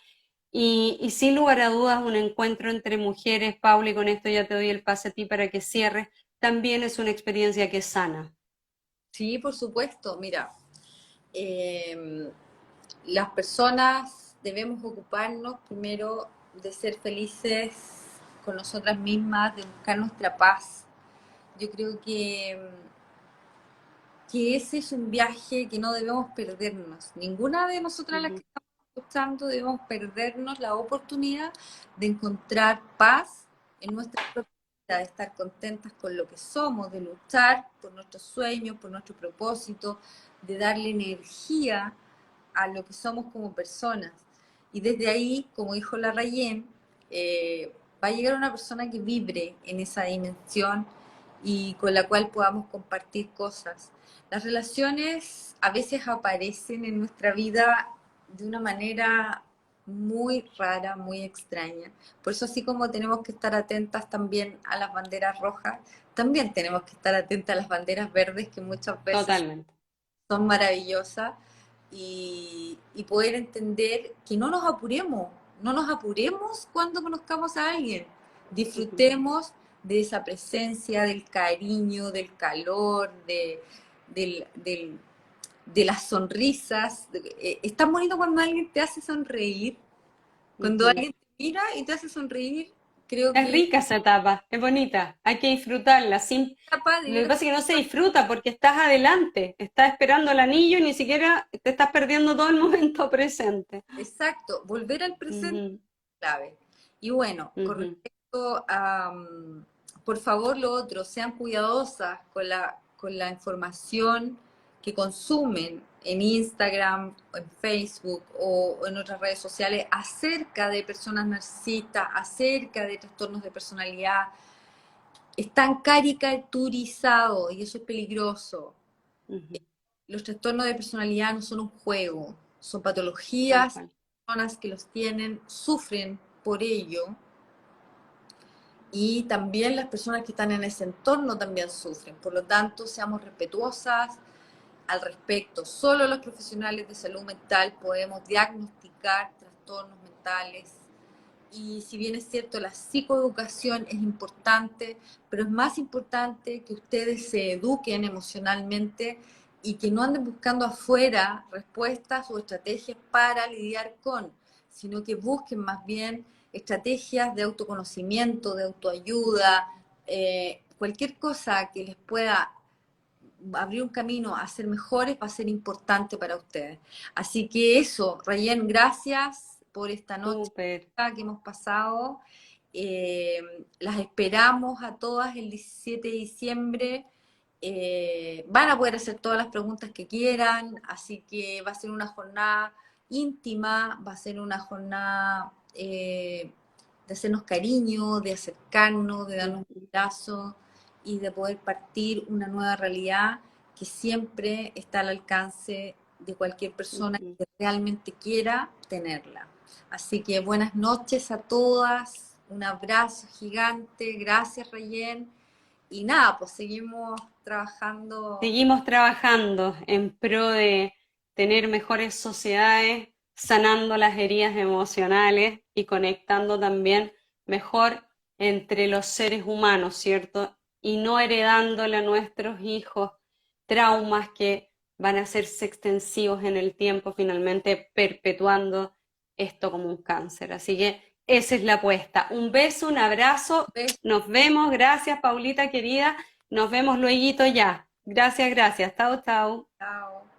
Y sin lugar a dudas, un encuentro entre mujeres, Paula, y con esto ya te doy el pase a ti para que cierres, también es una experiencia que es sana. sí, por supuesto. Mira, Eh, las personas debemos ocuparnos primero de ser felices con nosotras mismas, de buscar nuestra paz. Yo creo que ese es un viaje que no debemos perdernos. Ninguna de nosotras las que Ujú, estamos escuchando debemos perdernos la oportunidad de encontrar paz en nuestra propia vida, de estar contentas con lo que somos, de luchar por nuestros sueños, por nuestro propósito, de darle energía a lo que somos como personas. Y desde ahí, como dijo la Rayén, va a llegar una persona que vibre en esa dimensión y con la cual podamos compartir cosas. Las relaciones a veces aparecen en nuestra vida de una manera muy rara, muy extraña. Por eso así como tenemos que estar atentas también a las banderas rojas, también tenemos que estar atentas a las banderas verdes que muchas veces totalmente. son maravillosas y poder entender que no nos apuremos cuando conozcamos a alguien, Ujú. disfrutemos de esa presencia, del cariño, del calor, del, del, de las sonrisas. Es tan bonito cuando alguien te hace sonreír, cuando Ujú. alguien te mira y te hace sonreír, creo Es que rica esa etapa, es bonita, hay que disfrutarla. Sin... es capaz de Lo ir que pasa es que no se disfruta porque estás adelante, estás esperando el anillo y ni siquiera te estás perdiendo todo el momento presente. exacto, volver al presente Ujú, clave. Y bueno, con ujú, respecto a, por favor, lo otro, sean cuidadosas con la información que consumen en Instagram, en Facebook o en otras redes sociales acerca de personas narcisistas, acerca de trastornos de personalidad. Están caricaturizados y eso es peligroso. ujú. Los trastornos de personalidad no son un juego, son Tal patologías, cual. personas que los tienen sufren por ello y también las personas que están en ese entorno también sufren. Por lo tanto, seamos respetuosas al respecto. Solo los profesionales de salud mental podemos diagnosticar trastornos mentales. Y si bien es cierto, la psicoeducación es importante, pero es más importante que ustedes se eduquen emocionalmente y que no anden buscando afuera respuestas o estrategias para lidiar con, sino que busquen más bien estrategias de autoconocimiento, de autoayuda, cualquier cosa que les pueda abrir un camino a ser mejores va a ser importante para ustedes. Así que eso, Rayen, gracias por esta noche Súper. que hemos pasado. Las esperamos a todas el 17 de diciembre. Van a poder hacer todas las preguntas que quieran, así que va a ser una jornada íntima, va a ser una jornada de hacernos cariño, de acercarnos, de darnos un Ujú, abrazo y de poder partir una nueva realidad que siempre está al alcance de cualquier persona ujú. que realmente quiera tenerla. Así que buenas noches a todas, un abrazo gigante, gracias Rayen, y nada, pues seguimos trabajando. Seguimos trabajando en pro de tener mejores sociedades, sanando las heridas emocionales y conectando también mejor entre los seres humanos, ¿cierto? Y no heredándole a nuestros hijos traumas que van a hacerse extensivos en el tiempo, finalmente perpetuando esto como un cáncer. Así que esa es la apuesta. Un beso, un abrazo, nos vemos. Gracias, Paulita querida. Nos vemos luego ya. Gracias, gracias. Chao, chao. Chao.